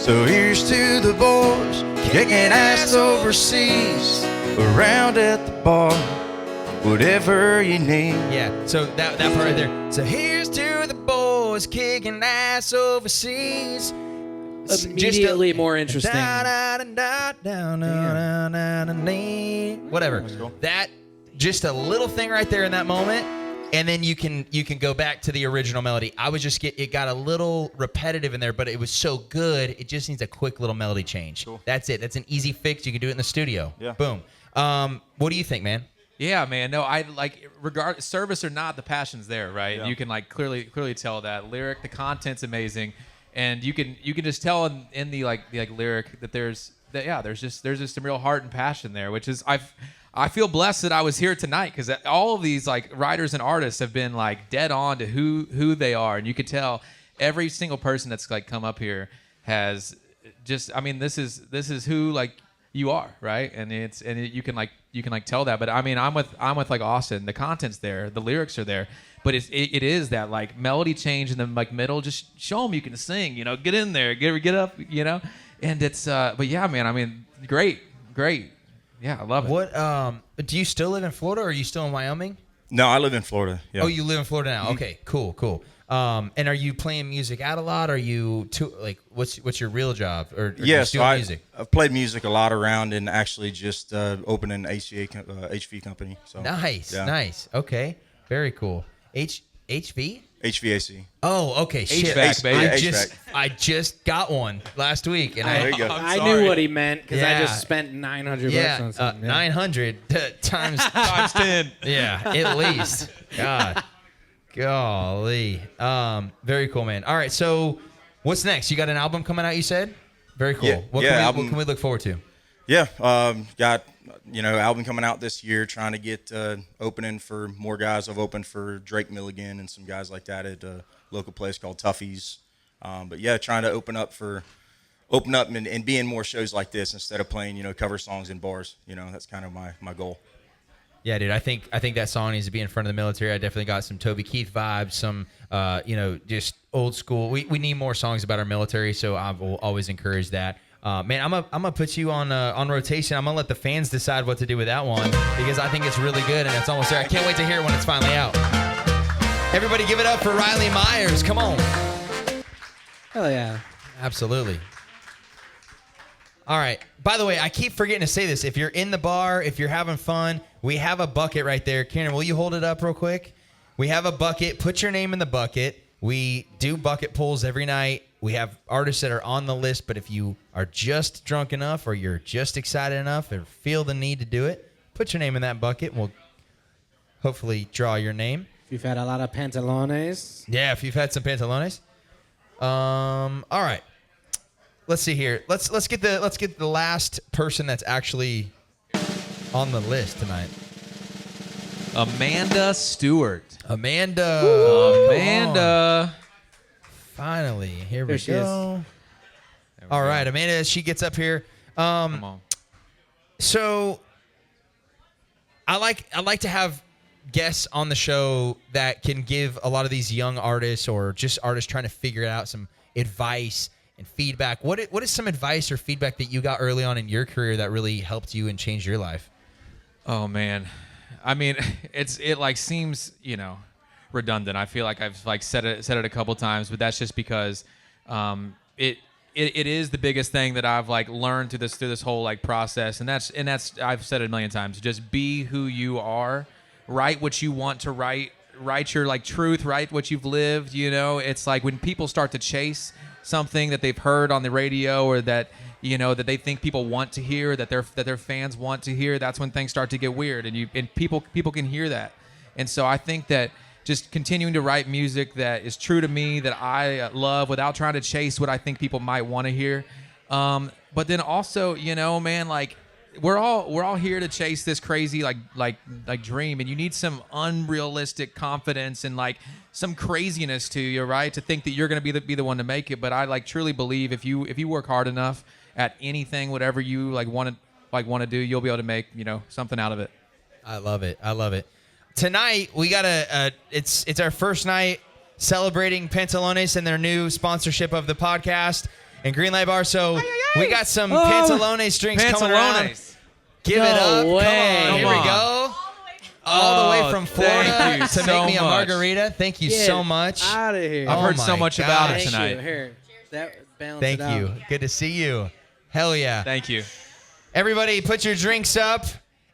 So here's to the boys kicking ass overseas, around at the bar, whatever you need. Yeah, so that part right there. So here's to the boys kicking ass overseas. Immediately more interesting. Whatever. That just a little thing right there in that moment, and then you can go back to the original melody. It got a little repetitive in there, but it was so good. It just needs a quick little melody change. Cool. That's it. That's an easy fix. You can do it in the studio. Yeah. Boom. What do you think, man? Yeah, man. No, I like service or not, the passion's there, right? Yeah. You can like clearly tell that lyric. The content's amazing, and you can just tell in the lyric that there's just some real heart and passion there, which is I feel blessed that I was here tonight because all of these like writers and artists have been like dead on to who they are, and you could tell every single person that's like come up here has just this is who like you are, right? And you can tell that. But I mean, I'm with like Austin. The content's there, the lyrics are there, but it is that like melody change in the like middle. Just show them you can sing, get in there, get up, And it's but yeah, man. I mean, great. Yeah, I love it. What do you still live in Florida or are you still in Wyoming? No, I live in Florida. Yeah. Oh, you live in Florida now. Okay, cool. And are you playing music out a lot? Are you what's your real job? Or are you still doing music? I've played music a lot around and actually just opened an HV company. So Nice. Okay, very cool. HV? HVAC. Oh, okay. Shit. HVAC, baby. I just got one last week, and There you go. I knew what he meant because I just spent $900 on something. 900 times 10. Yeah, at least. Golly. Very cool, man. All right, so what's next? You got an album coming out, you said? Very cool. Yeah, What can we look forward to? Yeah, got album coming out this year. Trying to get opening for more guys. I've opened for Drake Milligan and some guys like that at a local place called Tuffy's. But yeah, trying to open up and be in more shows like this instead of playing cover songs in bars. That's kind of my goal. Yeah, dude, I think that song needs to be in front of the military. I definitely got some Toby Keith vibes, some just old school. We need more songs about our military, so I will always encourage that. Man, I'm gonna put you on rotation. I'm gonna let the fans decide what to do with that one because I think it's really good and it's almost there. I can't wait to hear it when it's finally out. Everybody, give it up for Riley Myers. Come on. Hell yeah. Absolutely. All right. By the way, I keep forgetting to say this. If you're in the bar, if you're having fun, we have a bucket right there. Kieran, will you hold it up real quick? We have a bucket. Put your name in the bucket. We do bucket pulls every night. We have artists that are on the list, but if you are just drunk enough or you're just excited enough or feel the need to do it, put your name in that bucket. We'll hopefully draw your name. If you've had a lot of pantalones. Yeah, if you've had some pantalones. All right. Let's see here. Let's get the last person that's actually on the list tonight. Amanda Stewart. Amanda. Finally, here we go. All right, Amanda, as she gets up here. Come on. So I like to have guests on the show that can give a lot of these young artists or just artists trying to figure it out some advice and feedback. What is some advice or feedback that you got early on in your career that really helped you and changed your life? Oh man, I mean, it like seems redundant. I feel like I've like said it a couple times, but that's just because it is the biggest thing that I've like learned through this whole like process, and that's I've said it a million times. Just be who you are, write what you want to write your like truth, write what you've lived. It's like when people start to chase something that they've heard on the radio or that that they think people want to hear, that their fans want to hear, that's when things start to get weird, and people can hear that. And so I think that just continuing to write music that is true to me, that I love, without trying to chase what I think people might want to hear. But then also, man, like we're all here to chase this crazy like dream, and you need some unrealistic confidence and like some craziness to you, right? To think that you're going to be the one to make it. But I truly believe if you work hard enough at anything, whatever you want to do, you'll be able to make something out of it. I love it. Tonight we got it's our first night celebrating Pantalones and their new sponsorship of the podcast and Greenlight Bar. So we got some Pantalones drinks coming around. Give it up. Way. Come on. Here we go. All the way from Florida to make me a margarita. Thank you so much. Out of here. I've heard so much about it tonight. Thank you. Here, that balance Thank it out. you. Good to see you. Hell yeah. Thank you. Everybody put your drinks up,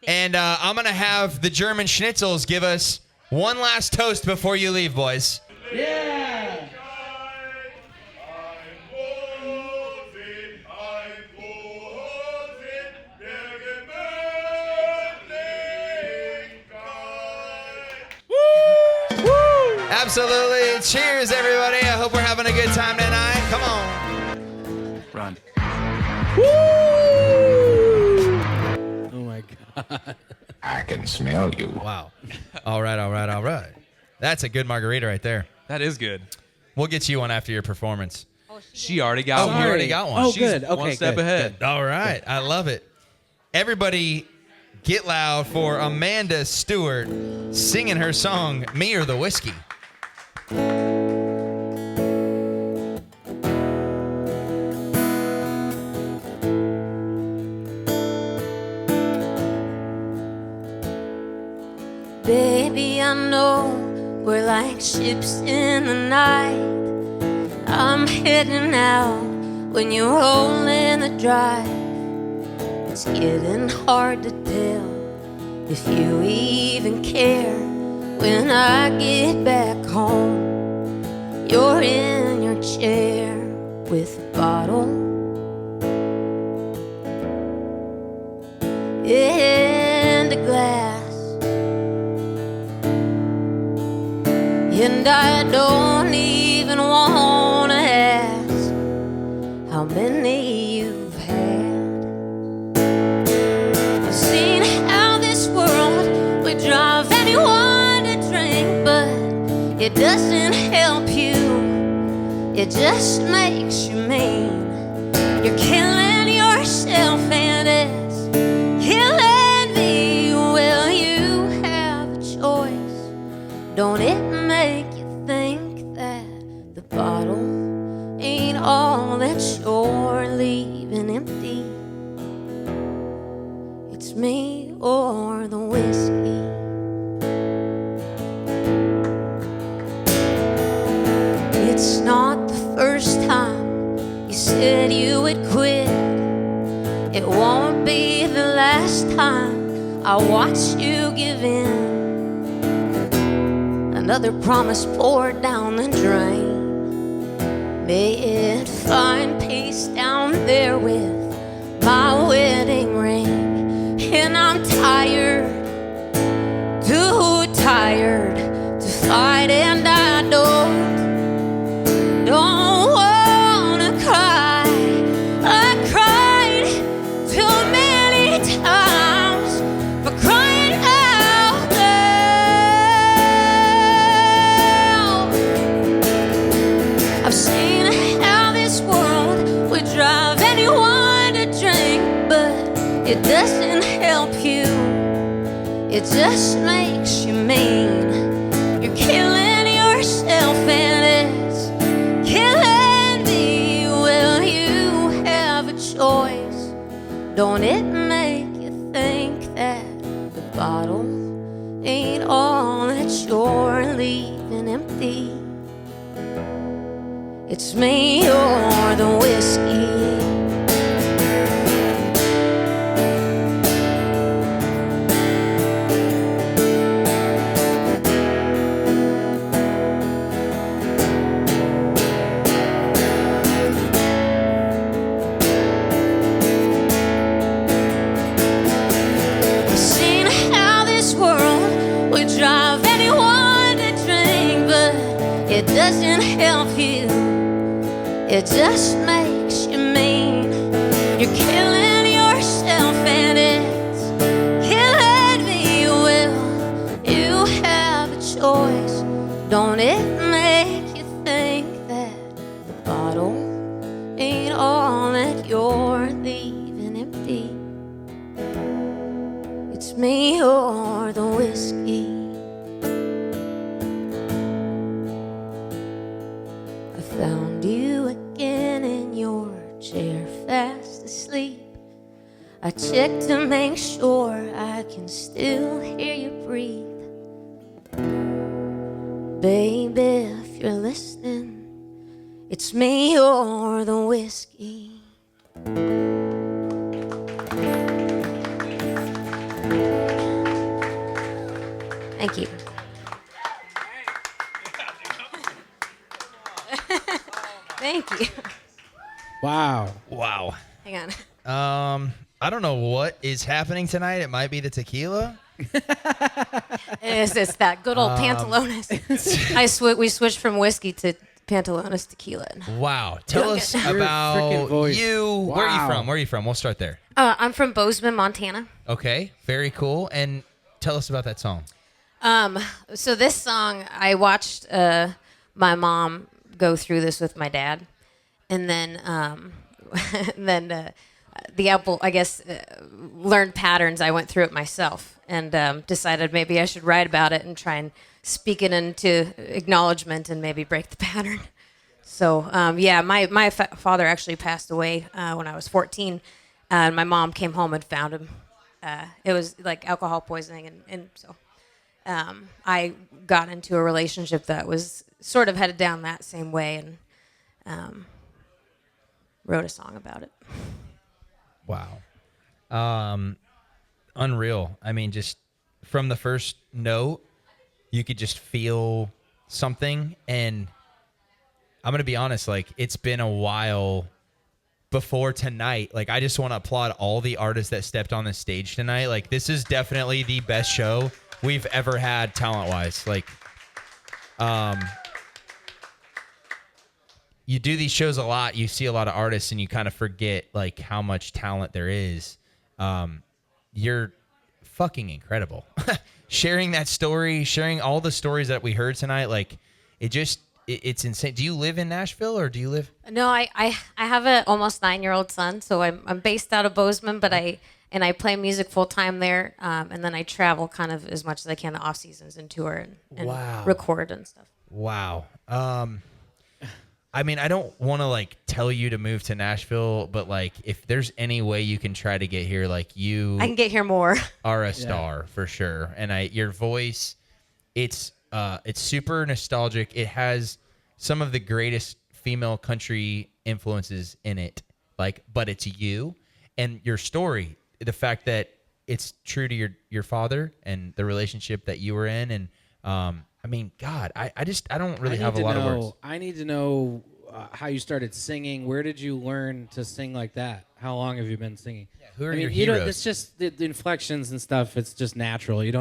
and I'm going to have the German Schnitzels give us one last toast before you leave, boys. Yeah. Absolutely. Cheers, everybody. I hope we're having a good time tonight. Come on. Run. Oh my God. I can smell you. Wow. All right. That's a good margarita right there. That is good. We'll get you one after your performance. She already got Oh, one. you already got one. Oh, She's good. Okay, one step good, ahead. All right. I love it. Everybody get loud for Amanda Stewart singing her song, Me or the Whiskey. Baby, I know we're like ships in the night. I'm heading out when you're rolling the drive. It's getting hard to tell if you even care. When I get back home, you're in your chair with a bottle and a glass. And I don't even want to ask how many you've had. I've seen how this world would drive anyone to drink, but it doesn't help you, it just makes you mean. You're killing yourself and it's killing me. Well, you have a choice. Don't it make you think that the bottle ain't all that you're leaving empty? It's me or the whiskey. It's not the first time you said you would quit. It won't be the last time I watch you give in. Another promise poured down the drain. May it find peace down there with my wedding ring. And I'm tired, too tired to fight, and I don't wanna cry. I cried too many times for crying out loud. I've seen how this world would drive anyone to drink, but it doesn't help you, it just makes you mean. You're killing yourself and it's killing me. Well, you have a choice. Don't it make you think that the bottle ain't all that you're leaving empty? It's me or the whiskey. doesn't help you, it just makes you mean. You're killing yourself and it's killing me. Will you have a choice? Don't it make you think that the bottle ain't all that you're leaving empty? It's me or the whiskey. I found you again in your chair, fast asleep. I checked to make sure I can still hear you breathe. Baby, if you're listening, it's me or the whiskey. Thank you. Thank you. Wow. Wow. Hang on. I don't know what is happening tonight. It might be the tequila. It's that good old Pantalones. We switched from whiskey to Pantalones tequila. Wow. Tell us about you. Wow. Where are you from? We'll start there. I'm from Bozeman, Montana. Okay. Very cool. And tell us about that song. So this song, I watched my mom go through this with my dad, and then the Apple, I guess, learned patterns. I went through it myself and decided maybe I should write about it and try and speak it into acknowledgement and maybe break the pattern. So my father actually passed away when I was 14, and my mom came home and found him. It was like alcohol poisoning, and so I got into a relationship that was sort of headed down that same way, and wrote a song about it. Wow. Unreal. I mean, just from the first note, you could just feel something. And I'm going to be honest, like, it's been a while before tonight. Like, I just want to applaud all the artists that stepped on the stage tonight. Like, this is definitely the best show we've ever had talent-wise. Like, you do these shows a lot, you see a lot of artists, and you kind of forget, like, how much talent there is. You're fucking incredible. Sharing that story, sharing all the stories that we heard tonight, like, it's insane. Do you live in Nashville, or do you live? No, I have an almost 9-year-old son, so I'm based out of Bozeman, but I play music full time there, and then I travel kind of as much as I can the off seasons and tour and record and stuff. Wow. I mean, I don't want to, like, tell you to move to Nashville, but, like, if there's any way you can try to get here, like, I can get here more. Are a star for sure. And your voice, it's super nostalgic. It has some of the greatest female country influences in it, like, but it's you and your story. The fact that it's true to your father and the relationship that you were in, and I mean, God, I don't really have a lot of words. I need to know how you started singing. Where did you learn to sing like that? How long have you been singing? Yeah, who are your heroes? It's just the inflections and stuff. It's just natural. You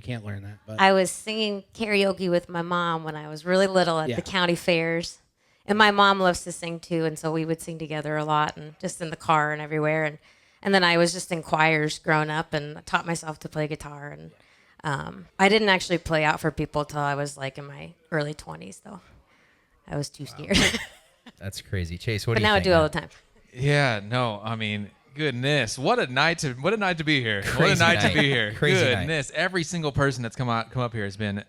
can't learn that. But I was singing karaoke with my mom when I was really little at the county fairs. And my mom loves to sing too, and so we would sing together a lot, and just in the car and everywhere. And then I was just in choirs growing up, and I taught myself to play guitar. And I didn't actually play out for people till I was like in my early 20s, though. I was too scared. That's crazy. Chase, what do you think? But now I do all the time. Yeah, no, I mean, goodness, what a night to be here. Crazy what a night to be night. here. Crazy Goodness, every single person that's come up here has been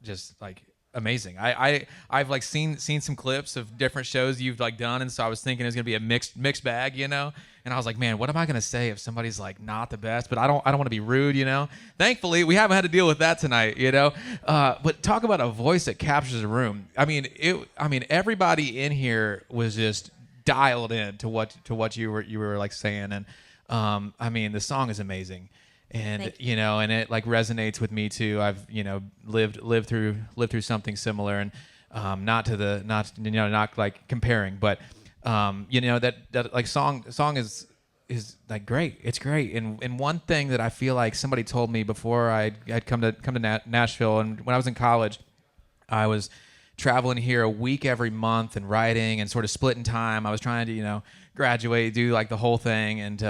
just like amazing. I've like seen some clips of different shows you've like done, and so I was thinking it was gonna be a mixed bag, you know. And I was like, man, what am I gonna say if somebody's like not the best? But I don't want to be rude, you know. Thankfully, we haven't had to deal with that tonight, you know. But talk about a voice that captures a room. I mean, everybody in here was just dialed in to what you were like saying, and I mean, the song is amazing. And you know, and it like resonates with me too. I've lived through something similar, and not like comparing, but that like song is like great. It's great. And one thing that I feel like somebody told me before I'd come to Nashville, and when I was in college, I was traveling here a week every month and writing and sort of splitting time. I was trying to, graduate, do like the whole thing, and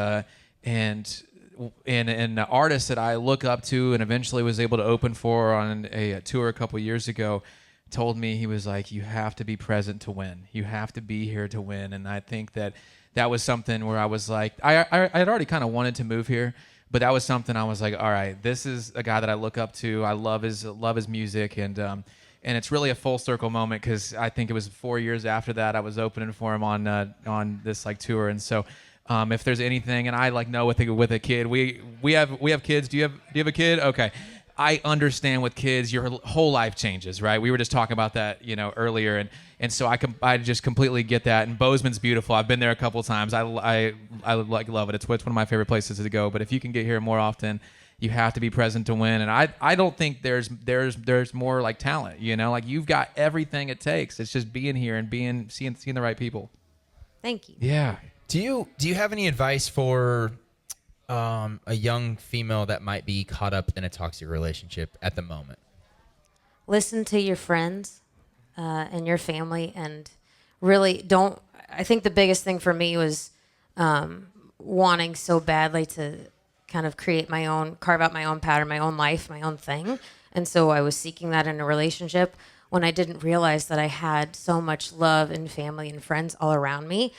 an artist that I look up to and eventually was able to open for on a tour a couple years ago told me, he was like, you have to be present to win. You have to be here to win. And I think that was something where I was like, I had already kind of wanted to move here, but that was something I was like, all right, this is a guy that I look up to. I love his music, and it's really a full circle moment, because I think it was 4 years after that I was opening for him on this like tour. And so if there's anything, and I like know with a kid, we have kids. Do you have a kid? Okay. I understand with kids, your whole life changes, right? We were just talking about that, earlier, and so I just completely get that. And Bozeman's beautiful. I've been there a couple of times. I like love it. It's one of my favorite places to go. But if you can get here more often, you have to be present to win. And I don't think there's more like talent, like you've got everything it takes. It's just being here and seeing the right people. Thank you. Yeah. Do you have any advice for a young female that might be caught up in a toxic relationship at the moment? Listen to your friends and your family, and really don't. I think the biggest thing for me was wanting so badly to kind of carve out my own pattern, my own life, my own thing. And so I was seeking that in a relationship when I didn't realize that I had so much love and family and friends all around me.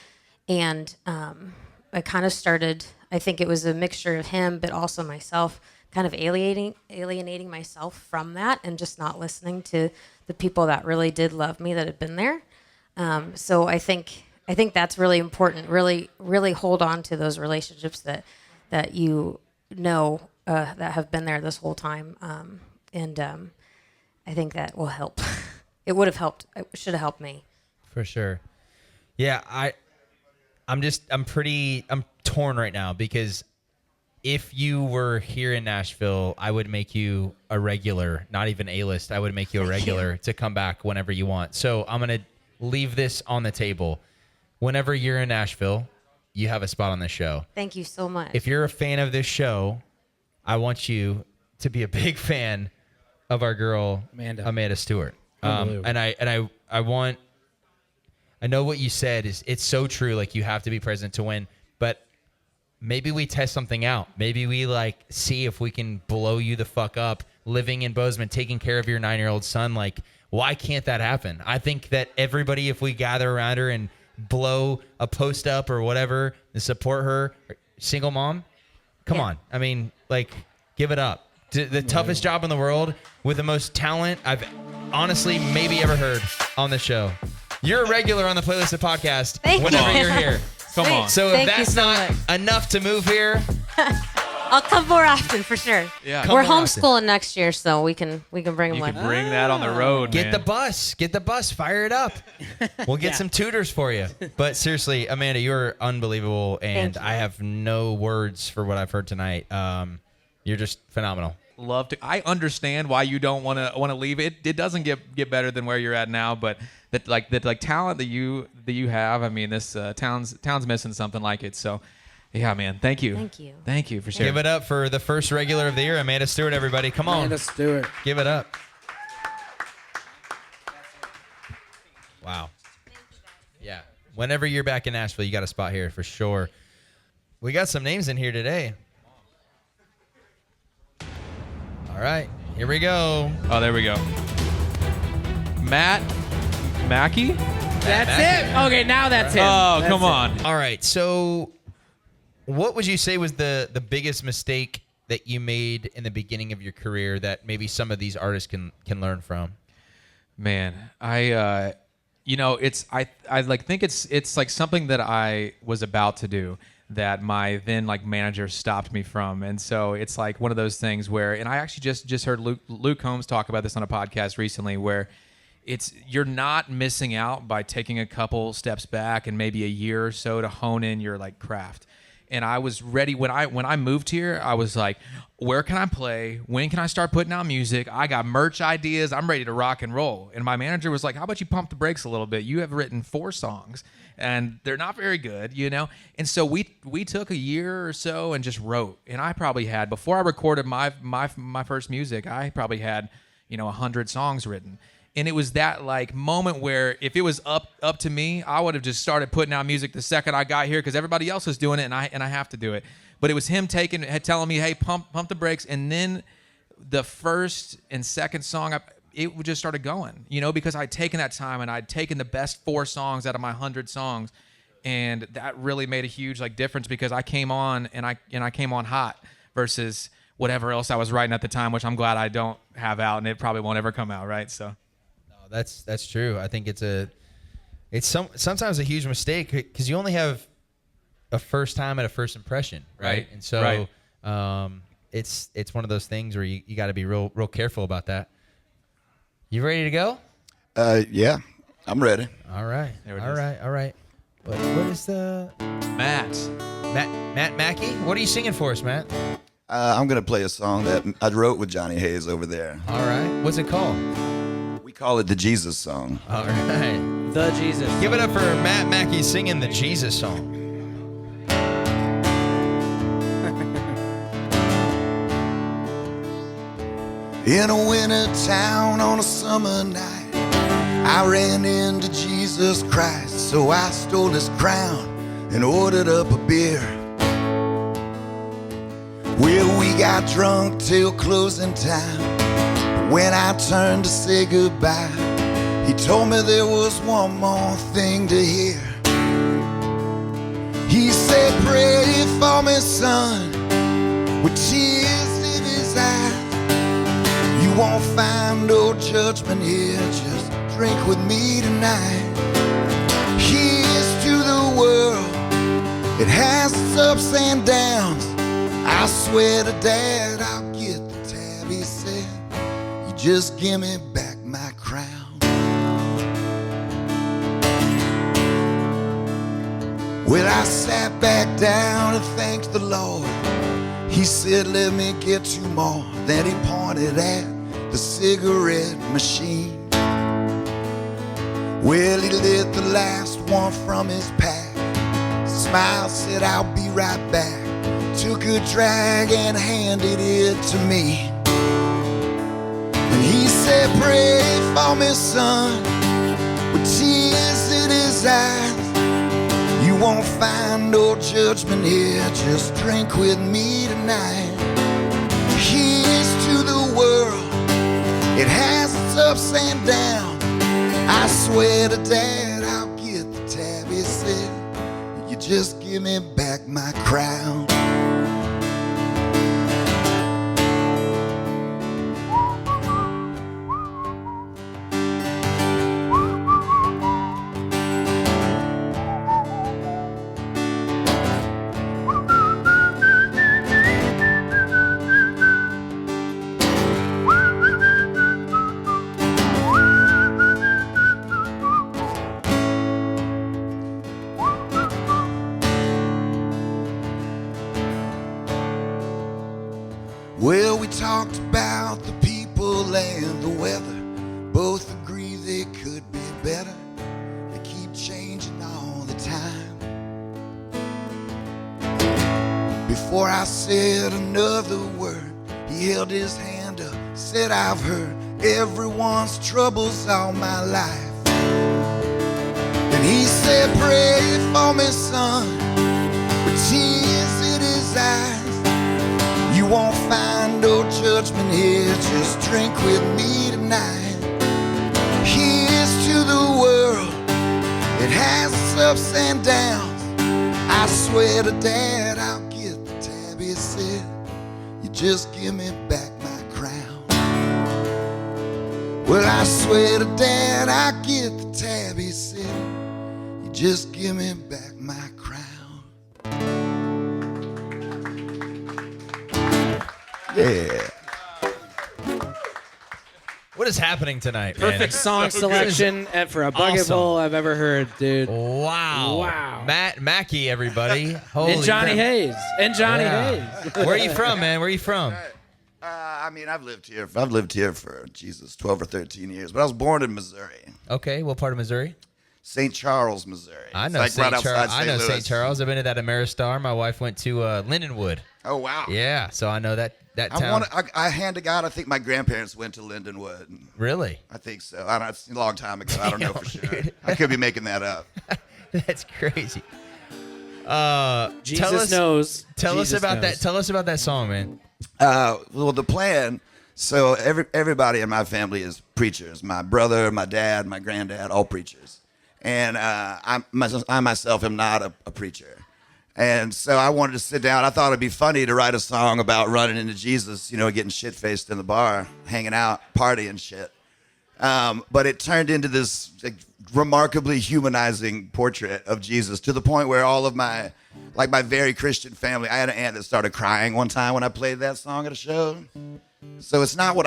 And I kind of started, I think it was a mixture of him, but also myself, kind of alienating myself from that and just not listening to the people that really did love me, that had been there. So I think that's really important. Really, really hold on to those relationships that that have been there this whole time. I think that will help. It would have helped. It should have helped me. For sure. Yeah, I'm torn right now, because if you were here in Nashville, I would make you a regular, not even A-list. I would make you a regular to come back whenever you want. So I'm going to leave this on the table. Whenever you're in Nashville, you have a spot on this show. Thank you so much. If you're a fan of this show, I want you to be a big fan of our girl, Amanda Stewart. And I know what you said is, it's so true. Like, you have to be present to win, but maybe we test something out. Maybe we see if we can blow you the fuck up living in Bozeman, taking care of your 9-year-old son. Like, why can't that happen? I think that everybody, if we gather around her and blow a post up or whatever and support her, single mom, come on. I mean, give it up. The toughest job in the world with the most talent I've honestly maybe ever heard on the show. You're a regular on the Playlisted podcast whenever you're here. Come on. So if that's not enough to move here, I'll come more often for sure. Yeah. We're homeschooling next year, so we can bring them. You can bring that on the road. Get the bus, fire it up. We'll get some tutors for you. But seriously, Amanda, you're unbelievable, and I have no words for what I've heard tonight. You're just phenomenal. Love to. I understand why you don't want to leave. It doesn't get better than where you're at now, but that talent that you have. I mean, this town's missing something like it. So, yeah, man. Thank you. Thank you for sharing. Give it up for the first regular of the year, Amanda Stewart. Everybody, come on. Amanda Stewart. Give it up. Wow. Yeah. Whenever you're back in Nashville, you got a spot here for sure. We got some names in here today. All right, here we go. Oh, there we go. Matt Mackey? That's it. Okay, now that's him. Oh, That's come it. on. All right, so what would you say was the biggest mistake that you made in the beginning of your career that maybe some of these artists can learn from? Man, I think it's like something that I was about to do that my then manager stopped me from. And so it's like one of those things where, and I actually just heard Luke Combs talk about this on a podcast recently, where you're not missing out by taking a couple steps back and maybe a year or so to hone in your craft. And I was ready when I moved here. I was like, where can I play? When can I start putting out music? I got merch ideas. I'm ready to rock and roll. And my manager was like, how about you pump the brakes a little bit? You have written 4 songs and they're not very good, And so we took a year or so and just wrote. And I probably had, before I recorded my first music, I probably had 100 songs written. And it was that like moment where if it was up to me, I would have just started putting out music the second I got here because everybody else was doing it and I have to do it. But it was him telling me, hey, pump the brakes. And then the first and second song, it just started going, because I'd taken that time and I'd taken the best 4 songs out of my 100 songs. And that really made a huge like difference because I came on and I came on hot versus whatever else I was writing at the time, which I'm glad I don't have out and it probably won't ever come out, right? So. That's true. I think it's sometimes a huge mistake because you only have a first time and a first impression, right? And so it's one of those things where you got to be real careful about that. You ready to go? Yeah, I'm ready. All right. All right. What is the Matt Mackey? What are you singing for us, Matt? I'm gonna play a song that I wrote with Johnny Hayes over there. All right. What's it called? We call it the Jesus song. All right. The Jesus song. Give it up for Matt Mackey singing the Jesus song. In a winter town on a summer night, I ran into Jesus Christ, so I stole his crown and ordered up a beer. Well, we got drunk till closing time. When I turned to say goodbye, he told me there was one more thing to hear. He said, pray for me, son, with tears in his eyes. You won't find no judgment here, just drink with me tonight. Here's to the world, it has its ups and downs. I swear to Dad, I'll get the tab, he said. You just give me back my crown. Well, I sat back down and thanked the Lord. He said, let me get 2 more. Then he pointed at the cigarette machine. Well, he lit the last one from his pack. Smiled, said, I'll be right back. Took a drag and handed it to me. And he said, pray for me, son, with tears in his eyes. You won't find no judgment here, just drink with me tonight. Here's to the world, it has its ups and downs. I swear to Dad, I'll get the tab, he said. You just give me back my crown. Well, we talked about the people and the weather. Both agree they could be better. They keep changing all the time. Before I said another word, he held his hand up, said, I've heard everyone's troubles all my life. And he said, pray for me, son, with tears in his eyes. You won't find no judgment here, just drink with me tonight. Here's to the world, it has its ups and downs. I swear to Dad, I'll get the tab, he said. You just give me back my crown. Well, I swear to Dad, I'll get the tab, he said. You just give me back my crown. Yeah. What is happening tonight, Perfect man? song selection for a bucket awesome. bowl I've ever heard, dude. Wow. Matt Mackey, everybody. Holy And Johnny crap. Hayes. And Johnny Hayes. Where are you from, man? Where are you from? I mean, I've lived here for 12 or 13 years, but I was born in Missouri. Okay, what part of Missouri? St. Charles, Missouri. I know It's like St. right Charles. outside I know St. St. Louis. Charles. I've been to that Ameristar. My wife went to Lindenwood. Oh, wow. Yeah, so I know that town. I hand to God, I think my grandparents went to Lindenwood. Really? I think so. I don't know. It's a long time ago. I don't know for sure. I could be making that up. That's crazy. Jesus knows. Tell us about that. Tell us about that song, man. Well, the plan. So everybody in my family is preachers. My brother, my dad, my granddad, all preachers. And I myself am not a preacher. And so I wanted to sit down. I thought it'd be funny to write a song about running into Jesus, getting shit-faced in the bar, hanging out, partying shit. But it turned into this remarkably humanizing portrait of Jesus, to the point where all of my very Christian family, I had an aunt that started crying one time when I played that song at a show. So it's not what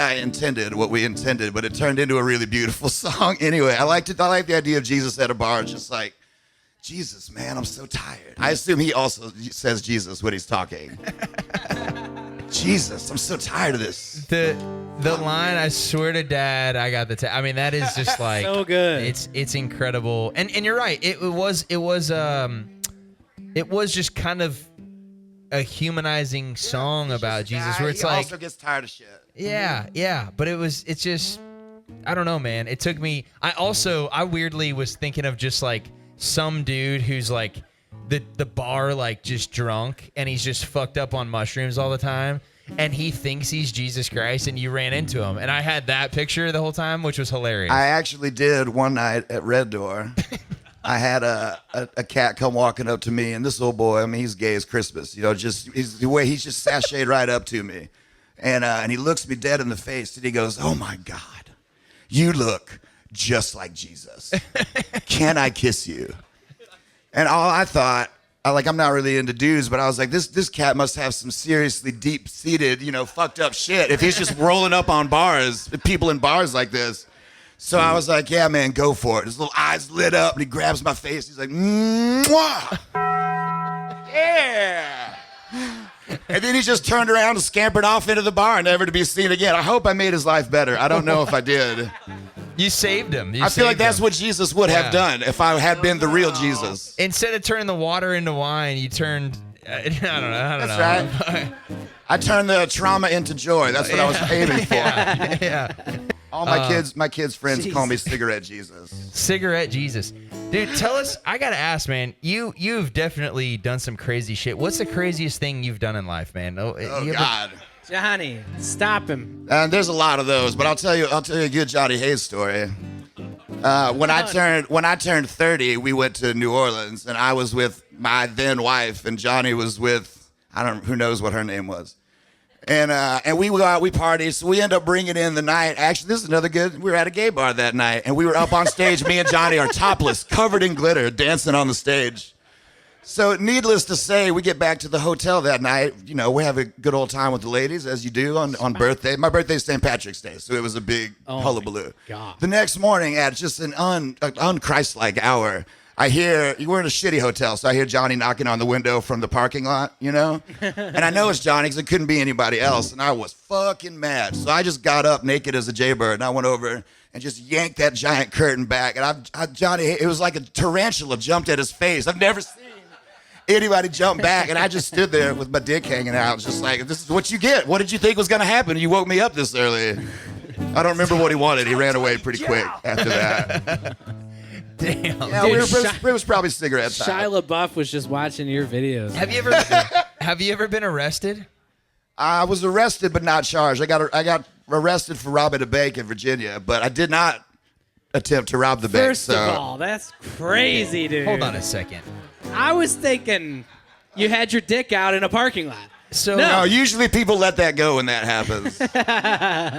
we intended, but it turned into a really beautiful song. Anyway, I like the idea of Jesus at a bar, just like, Jesus, man, I'm so tired. I assume he also says Jesus when he's talking. Jesus, I'm so tired of this. The line, I swear to Dad, I got the. I mean, that is just like so good. It's incredible, and you're right. It was just kind of a humanizing song about Jesus, where it's he like also gets tired of shit. Yeah, but it's just, I don't know, man. It took me. I weirdly was thinking of just like some dude who's like the bar, like just drunk, and he's just fucked up on mushrooms all the time, and he thinks he's Jesus Christ, and you ran into him. And I had that picture the whole time, which was hilarious. I actually did one night at Red Door. I had a cat come walking up to me, and this old boy, I mean, he's gay as Christmas, he's the way he's just sashayed right up to me. And he looks me dead in the face, and he goes, "Oh my God, you look just like Jesus. Can I kiss you?" And all I thought, I'm not really into dudes, but I was like, this cat must have some seriously deep-seated, fucked up shit if he's just rolling up on people in bars like this. So I was like, yeah, man, go for it. His little eyes lit up, and he grabs my face. He's like, mwah! Yeah! And then he just turned around and scampered off into the bar, never to be seen again. I hope I made his life better. I don't know if I did. You saved him. I feel like that's what Jesus would have done if I had been the real Jesus. Instead of turning the water into wine, you turned. I don't know. That's right. I turned the trauma into joy. That's what I was aiming for. Yeah. All my kids' friends call me Cigarette Jesus. Cigarette Jesus. Dude, tell us, I gotta ask, man, you've definitely done some crazy shit. What's the craziest thing you've done in life, man? Oh God. Johnny, stop him. There's a lot of those, but I'll tell you a good Johnny Hayes story. When I turned 30, we went to New Orleans, and I was with my then wife, and Johnny was with, who knows what her name was. And we go out, we party, so we end up bringing in the night. Actually, this is another good, we were at a gay bar that night, and we were up on stage, me and Johnny are topless, covered in glitter, dancing on the stage. So needless to say, we get back to the hotel that night. We have a good old time with the ladies, as you do on birthday. My birthday's St. Patrick's Day, so it was a big hullabaloo. God. The next morning, at just an un-Christ-like hour, we're in a shitty hotel, so I hear Johnny knocking on the window from the parking lot, And I know it's Johnny because it couldn't be anybody else, and I was fucking mad. So I just got up naked as a jaybird, and I went over and just yanked that giant curtain back. And Johnny, it was like a tarantula jumped at his face. I've never seen anybody jump back, and I just stood there with my dick hanging out, just like, this is what you get. What did you think was going to happen? You woke me up this early. I don't remember what he wanted. He ran away pretty quick after that. Damn. Yeah, Dude, it was probably cigarette time. Shia LaBeouf was just watching your videos. Have you ever been arrested? I was arrested but not charged. I got arrested for robbing a bank in Virginia, but I did not attempt to rob the bank. First of all, that's crazy, dude. Hold on a second. I was thinking you had your dick out in a parking lot. So no, usually people let that go when that happens.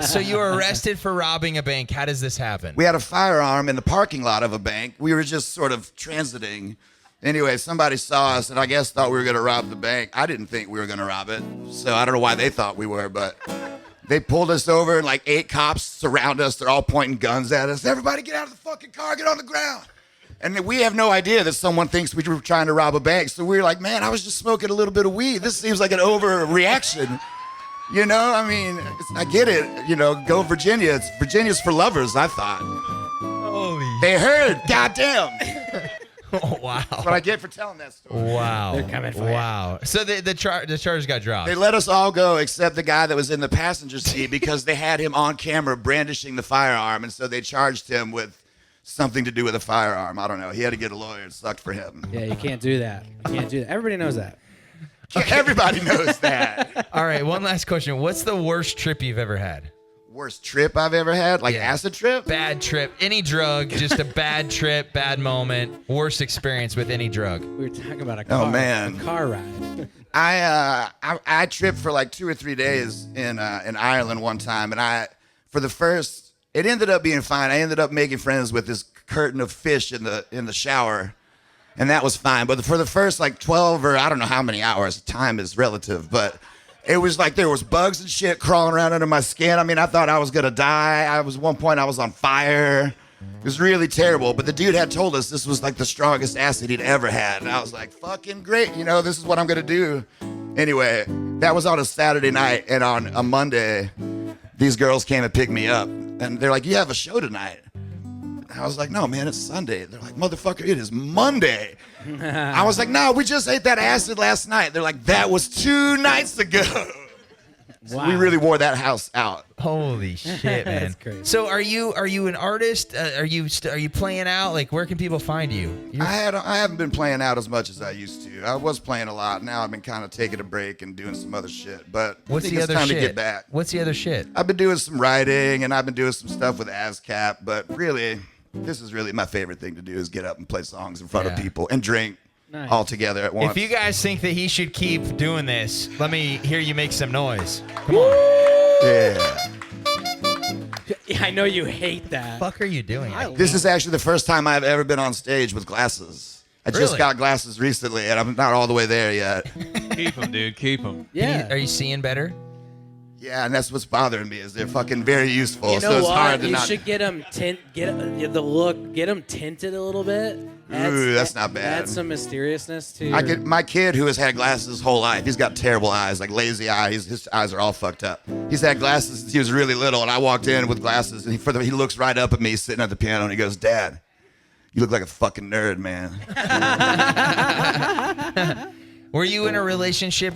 So you were arrested for robbing a bank. How does this happen? We had a firearm in the parking lot of a bank. We were just sort of transiting. Anyway, somebody saw us and I guess thought we were going to rob the bank. I didn't think we were going to rob it. So I don't know why they thought we were, but they pulled us over and like 8 cops surround us. They're all pointing guns at us. Everybody get out of the fucking car, get on the ground. And we have no idea that someone thinks we were trying to rob a bank. So we were like, man, I was just smoking a little bit of weed. This seems like an overreaction. I mean, I get it. Go Virginia. Virginia's for lovers, I thought. Holy. They heard. Goddamn. Oh, wow. That's what I get for telling that story. Wow. They're coming for you. Wow. So the charges got dropped. They let us all go except the guy that was in the passenger seat because they had him on camera brandishing the firearm, and so they charged him with something to do with a firearm. I don't know. He had to get a lawyer. It sucked for him. Yeah, you can't do that. You can't do that. Everybody knows that. Everybody knows that. All right, one last question. What's the worst trip you've ever had? Worst trip I've ever had? Like acid trip? Bad trip. Any drug, just a bad trip, bad moment, worst experience with any drug. We were talking about a car. Oh, man. A car ride. I tripped for like 2 or 3 days in Ireland one time, and it ended up being fine. I ended up making friends with this curtain of fish in the shower, and that was fine. But for the first like 12 or I don't know how many hours, time is relative, but it was like there was bugs and shit crawling around under my skin. I mean, I thought I was gonna die. At one point I was on fire. It was really terrible. But the dude had told us this was like the strongest acid he'd ever had, and I was like, fucking great. This is what I'm gonna do. Anyway, that was on a Saturday night, and on a Monday, these girls came and picked me up, and they're like, "You have a show tonight." I was like, "No, man, it's Sunday." They're like, "Motherfucker, it is Monday." I was like, "No, we just ate that acid last night." They're like, "That was 2 nights ago." So Wow. we really wore that house out. Holy shit, man! That's crazy. So are you an artist? Are you playing out? Like, where can people find you? I haven't been playing out as much as I used to. I was playing a lot. Now I've been kind of taking a break and doing some other shit. But What's I think the it's other time shit? to get back. What's the other shit? I've been doing some writing, and I've been doing some stuff with ASCAP. But really, this is really my favorite thing to do is get up and play songs in front of people and drink all together at once. If you guys think that he should keep doing this, let me hear you make some noise. Come on. Yeah. I know you hate that. What the fuck are you doing? This is actually the first time I've ever been on stage with glasses. I just Really? got glasses recently, and I'm not all the way there yet. Keep them, dude. Keep them. Yeah. Are you seeing better? Yeah, and that's what's bothering me is they're fucking very useful. You know so it's what? hard to You not. should get them get them tinted a little bit. Ooh, that's not bad. Add some mysteriousness to. My kid who has had glasses his whole life, he's got terrible eyes, like lazy eyes. His eyes are all fucked up. He's had glasses since he was really little, and I walked in with glasses, and he looks right up at me sitting at the piano, and he goes, "Dad, you look like a fucking nerd, man." Were you in a relationship?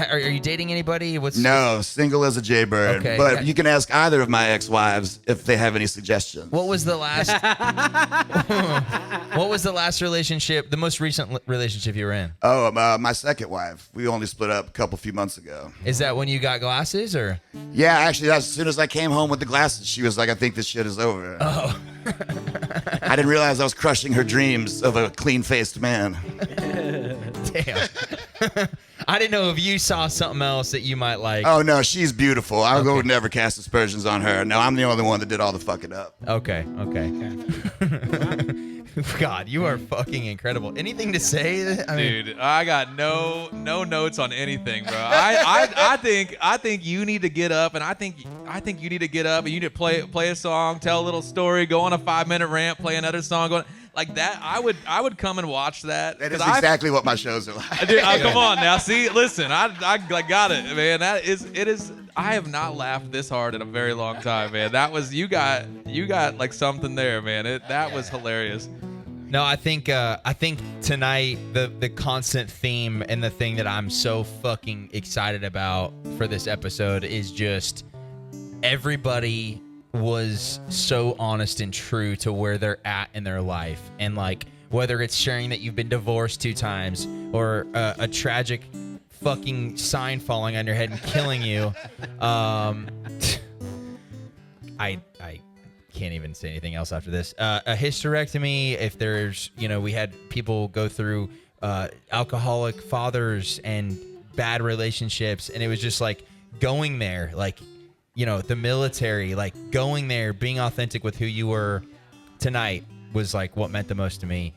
Are you dating anybody? No, single as a jaybird. Okay. But you can ask either of my ex-wives if they have any suggestions. What was the last? What was the last relationship? The most recent relationship you were in? Oh, my second wife. We only split up a few months ago. Is that when you got glasses, or? Yeah, actually, as soon as I came home with the glasses, she was like, "I think this shit is over." Oh. I didn't realize I was crushing her dreams of a clean-faced man. Damn. I didn't know if you saw something else that you might like. Oh, no, she's beautiful. I would never cast aspersions on her. No, I'm the only one that did all the fucking up. Okay. God, you are fucking incredible. Anything to say? Dude, I got no notes on anything, bro. I think you need to get up, and I think you need to get up and you need to play a song, tell a little story, go on a 5-minute rant, play another song, going like that. I would come and watch that. That is exactly what my shows are like. Dude, come on now. See, listen, I got it, man. It is. I have not laughed this hard in a very long time, man. That was you got like something there, man. That was hilarious. No, I think tonight the constant theme and the thing that I'm so fucking excited about for this episode is just everybody was so honest and true to where they're at in their life, and like whether it's sharing that you've been divorced 2 times or a tragic fucking sign falling on your head and killing you. I can't even say anything else after this. A hysterectomy, if there's, we had people go through alcoholic fathers and bad relationships, and it was just like going there, like, the military, like going there, being authentic with who you were tonight was like what meant the most to me.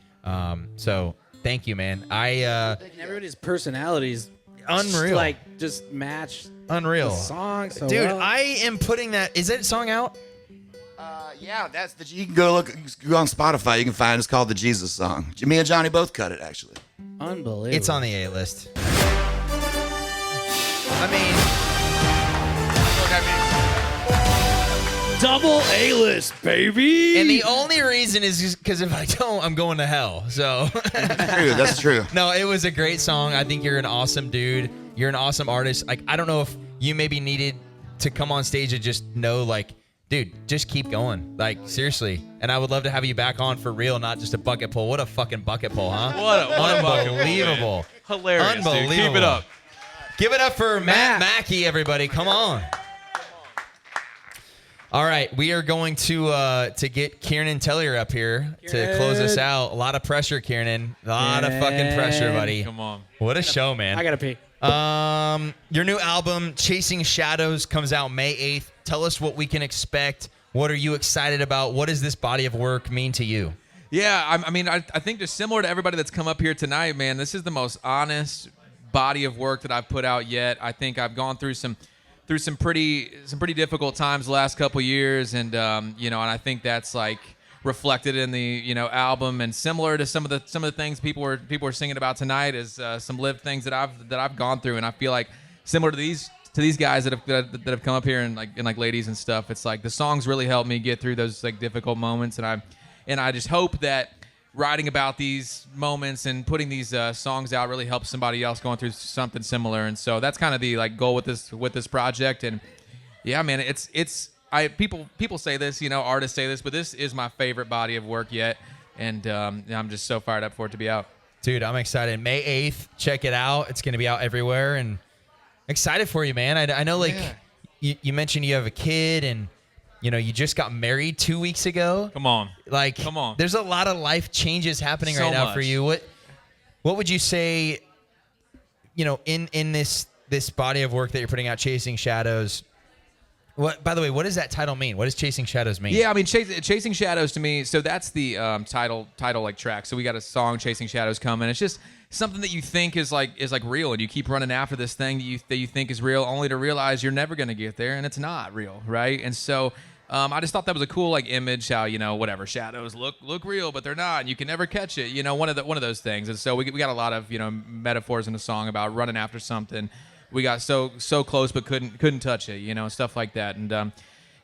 So thank you, man. Everybody's personalities unreal, like just match unreal the song. So dude, well. I am putting that. Is that song out? Yeah, you can go on Spotify. You can find it's called the Jesus Song. Me and Johnny both cut it, actually. Unbelievable. It's on the A-list. I mean, double A-list, baby. And the only reason is because if I don't, I'm going to hell. So That's true. No, it was a great song. I think you're an awesome dude. You're an awesome artist. Like, I don't know if you maybe needed to come on stage and just know, like, dude, just keep going. Like, seriously. And I would love to have you back on for real, not just a bucket pull. What a fucking bucket pull, huh? What a bucket pull, man. Unbelievable. Hilarious, dude. Unbelievable. Keep it up. Give it up for Matt Mackey, everybody. Come on. All right, we are going to get Kieran Tellier up here to close us out. A lot of pressure, Kieran. A lot of fucking pressure, buddy. Come on. What a show, man. I gotta pee. Your new album, Chasing Shadows, comes out May 8th. Tell us what we can expect. What are you excited about? What does this body of work mean to you? Yeah, I think just similar to everybody that's come up here tonight, man, this is the most honest body of work that I've put out yet. I think I've gone through some pretty difficult times the last couple years, and and I think that's like reflected in the album, and similar to some of the things people were singing about tonight is some lived things that I've gone through, and I feel like similar to these guys that have come up here and like ladies and stuff. It's like the songs really helped me get through those like difficult moments, and I just hope that writing about these moments and putting these songs out really helps somebody else going through something similar. And so that's kind of the like goal with this project. And yeah, man, people say this, artists say this, but this is my favorite body of work yet. And I'm just so fired up for it to be out. Dude, I'm excited. May 8th, check it out. It's going to be out everywhere, and excited for you, man. I know, like, you mentioned you have a kid, and you just got married 2 weeks ago. Come on. There's a lot of life changes happening right now for you. What would you say, in this body of work that you're putting out, Chasing Shadows? By the way, what does that title mean? What does Chasing Shadows mean? Yeah, I mean, Chasing Shadows to me, so that's the title like track. So we got a song, Chasing Shadows, coming. It's just something that you think is like real, and you keep running after this thing that you think is real, only to realize you're never going to get there, and it's not real, right? And so I just thought that was a cool like image, how whatever, shadows look real, but they're not, and you can never catch it. One of those things. And so we got a lot of metaphors in the song about running after something. We got so close but couldn't touch it, stuff like that. And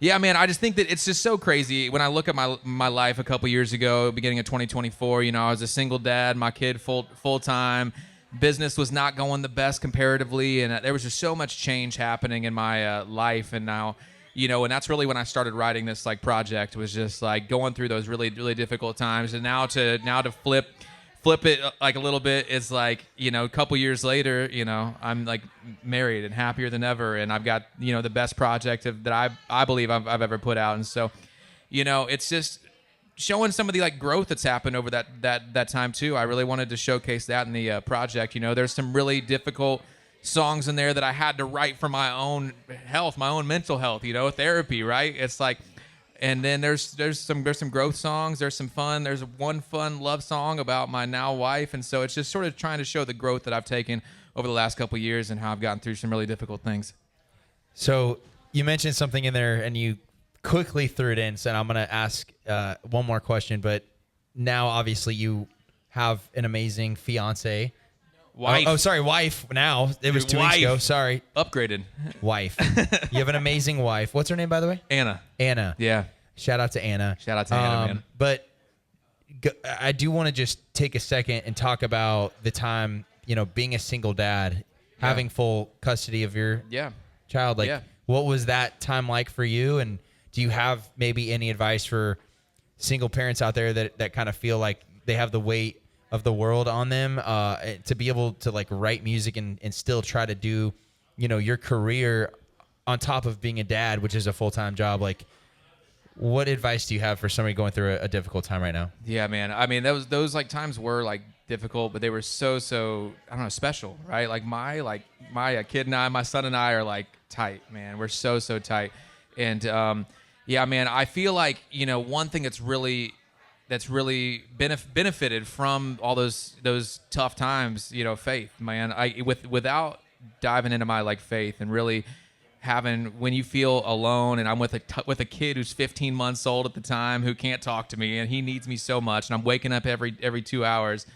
yeah, man, I just think that it's just so crazy. When I look at my life a couple years ago, beginning of 2024, I was a single dad, my kid full time. Business was not going the best comparatively, and there was just so much change happening in my life. And now, and that's really when I started writing this like project, was just like going through those really, really difficult times. And now to flip it like a little bit is like, a couple years later, I'm like married and happier than ever, and I've got the best project that I believe I've ever put out. And so it's just showing some of the like growth that's happened over that time too. I really wanted to showcase that in the project. There's some really difficult songs in there that I had to write for my own health, my own mental health, therapy, right? It's like, and then there's some growth songs, there's some fun, there's one fun love song about my now wife. And so it's just sort of trying to show the growth that I've taken over the last couple of years and how I've gotten through some really difficult things. So you mentioned something in there, and you quickly threw it in, so I'm going to ask one more question. But now, obviously, you have an amazing fiance. Wife. Wife now. It was 2 weeks ago. Sorry. Upgraded. Wife. You have an amazing wife. What's her name, by the way? Anna. Yeah. Shout out to Anna. Anna, man. But I do want to just take a second and talk about the time, being a single dad, having full custody of your child. Like, what was that time like for you? And do you have maybe any advice for single parents out there that kind of feel like they have the weight of the world on them, to be able to like write music and still try to do, your career on top of being a dad, which is a full-time job? Like, what advice do you have for somebody going through a difficult time right now? Yeah, man. I mean, those like times were like difficult, but they were so I don't know, special, right? Like my kid and I, my son and I are like tight, man. We're so tight. And yeah, man, I feel like, one thing that's really benefited from all those tough times, faith, man. Without diving into my like faith and really having, when you feel alone, and I'm with a kid who's 15 months old at the time, who can't talk to me, and he needs me so much, and I'm waking up every 2 hours,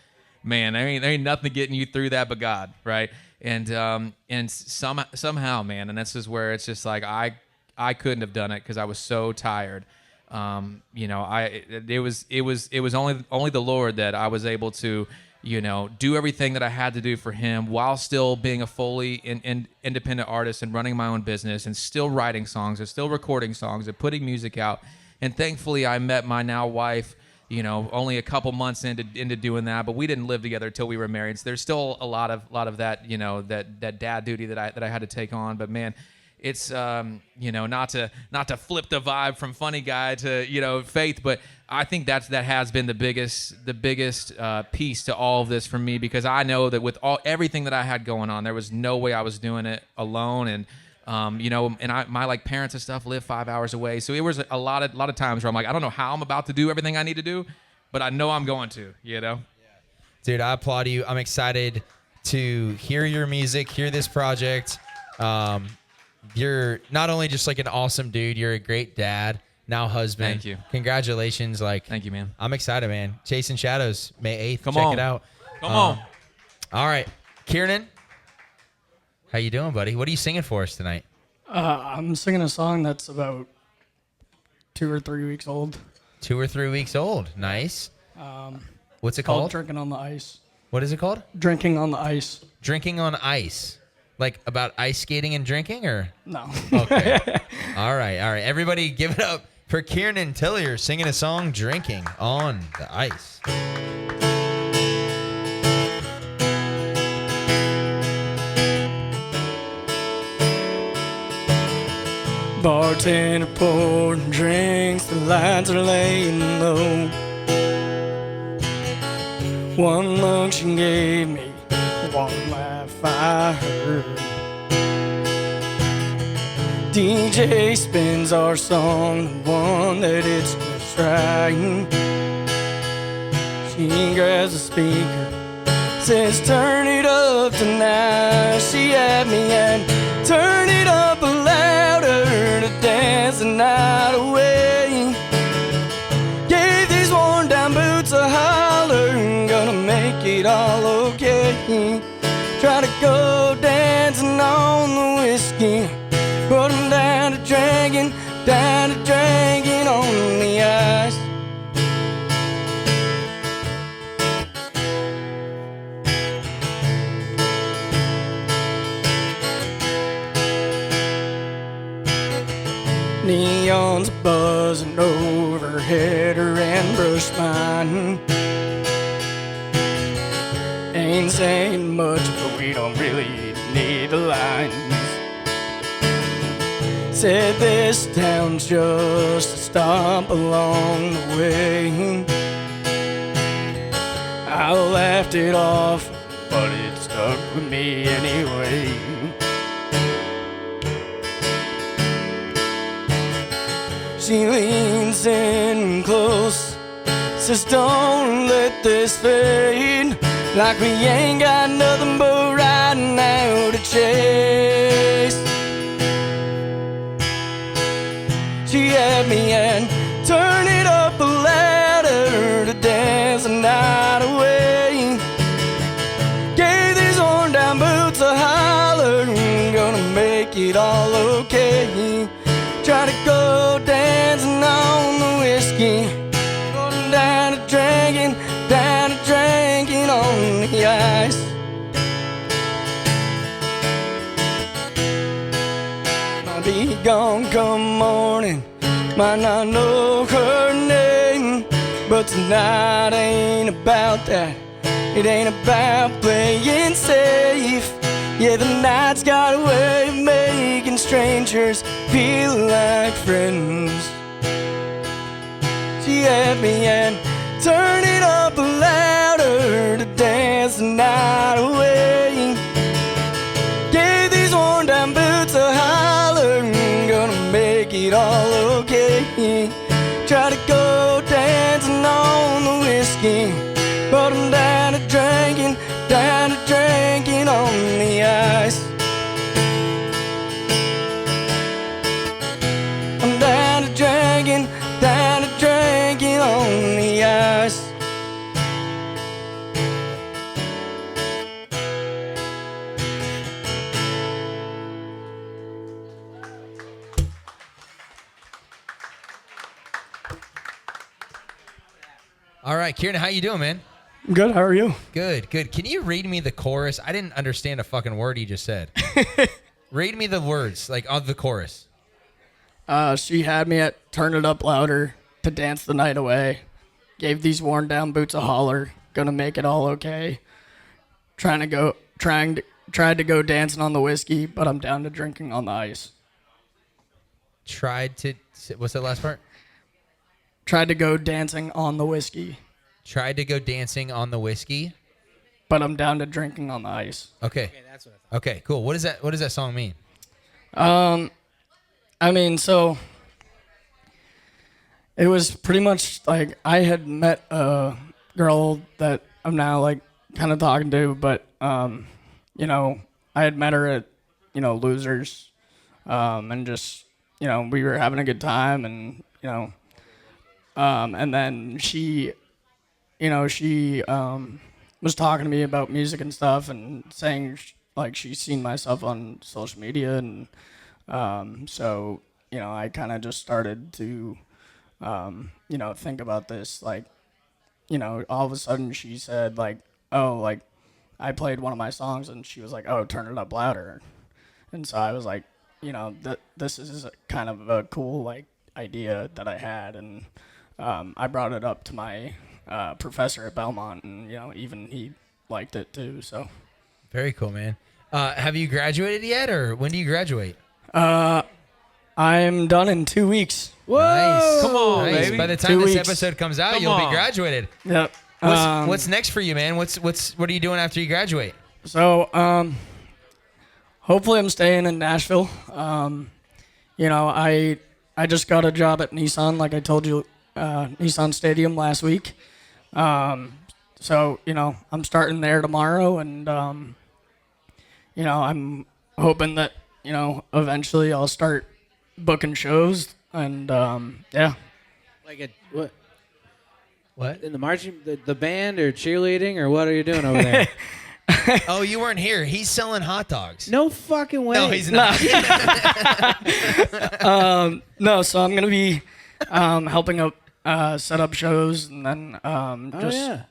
man, there ain't nothing getting you through that but God, right? And somehow, man, and this is where it's just like I couldn't have done it because I was so tired. You know, it was only the Lord that I was able to, you know, do everything that I had to do for him while still being a fully independent artist and running my own business and still writing songs and still recording songs and putting music out. And thankfully I met my now wife, you know, only a couple months into doing that, but we didn't live together till we were married. So there's still a lot of that, you know, that dad duty that I had to take on. But man, it's you know, not to flip the vibe from funny guy to, you know, faith, but I think that has been the biggest piece to all of this for me, because I know that with everything that I had going on, there was no way I was doing it alone. And you know, and my like parents and stuff live 5 hours away, so it was a lot of times where I'm like, I don't know how I'm about to do everything I need to do, but I know I'm going to, you know. Dude, I applaud you. I'm excited to hear your music, hear this project. You're not only just like an awesome dude, you're a great dad, now husband. Thank you. Congratulations. Like, thank you, man. I'm excited, man. Chasing Shadows, May 8th. Come Check on. it out. Come on. All right. Kieran, how you doing, buddy? What are you singing for us tonight? I'm singing a song that's about 2 or 3 weeks old. 2 or 3 weeks old. Nice. What's it called? Drinking on the Ice. What is it called? Drinking on the Ice. Drinking on Ice. Like about ice skating and drinking, or? No. Okay. All right. Everybody give it up for Kieran Tillier singing a song, Drinking on the Ice. Bartender pouring drinks, the lights are laying low. One look she gave me, one laugh I heard. DJ spins our song, the one that it's just right. She grabs the speaker, says turn it up tonight. She had me and turn it up louder to dance the night away. Gave these worn down boots a holler, gonna make it all okay. Try to go dancing on the whiskey, put 'em down to drinking on the ice. Neon's buzzing overhead, her and brush mine. Ain't saying much, but we don't really need the lines. Said this town's just a stop along the way. I laughed it off, but it stuck with me anyway. She leans in close, says don't let this fade. Like we ain't got nothing but right now to chase. She had me and turn it up louder to dance the night away. Gave these worn down boots a holler, gonna make it all okay. Try to go dancing on the whiskey, going down to drinking on the ice. Might be gone come morning, might not know her name, but tonight ain't about that. It ain't about playing safe. Yeah, the night's got a way of making strangers feel like friends. She had me and turn it up louder to dance the night away. Gave these worn down boots a holler, gonna make it all okay. Try to go dancing on the whiskey, but I'm down to drinking on the ice. I'm down to drinking on the ice. All right, Kieran, how you doing, man? Good. How are you? Good. Can you read me the chorus? I didn't understand a fucking word you just said. Read me the words, like, of the chorus. She had me at turn it up louder to dance the night away. Gave these worn down boots a holler. Gonna make it all okay. Tried to go dancing on the whiskey, but I'm down to drinking on the ice. What's that last part? Tried to go dancing on the whiskey. Tried to go dancing on the whiskey. But I'm down to drinking on the ice. Okay, that's what I thought. Okay, cool. What does that song mean? I mean, so it was pretty much like I had met a girl that I'm now like kind of talking to, but you know, I had met her at, you know, Losers, and just, you know, we were having a good time, and you know, and then she was talking to me about music and stuff, and saying like she's seen my stuff on social media, and so, you know, I kind of just started to, you know, think about this, like, you know, all of a sudden she said like, oh, like I played one of my songs, and she was like, oh, turn it up louder. And so I was like, you know, this is kind of a cool like idea that I had, and I brought it up to my professor at Belmont, and you know, even he liked it too. So very cool, man. Have you graduated yet, or when do you graduate? I'm done in 2 weeks. Whoa! Nice. Come on, nice. baby. By the time 2 this weeks. episode comes out, Come you'll on. be graduated. Yep. What's next for you, man? What are you doing after you graduate? So hopefully I'm staying in Nashville. You know, I just got a job at Nissan, like I told you, Nissan Stadium last week. So, you know, I'm starting there tomorrow, and you know, I'm hoping that, you know, eventually I'll start booking shows, and yeah. Like what? What? In the marching, the band, or cheerleading, or what are you doing over there? Oh, you weren't here. He's selling hot dogs. No fucking way. No, he's not. No, so I'm gonna be helping out set up shows, and then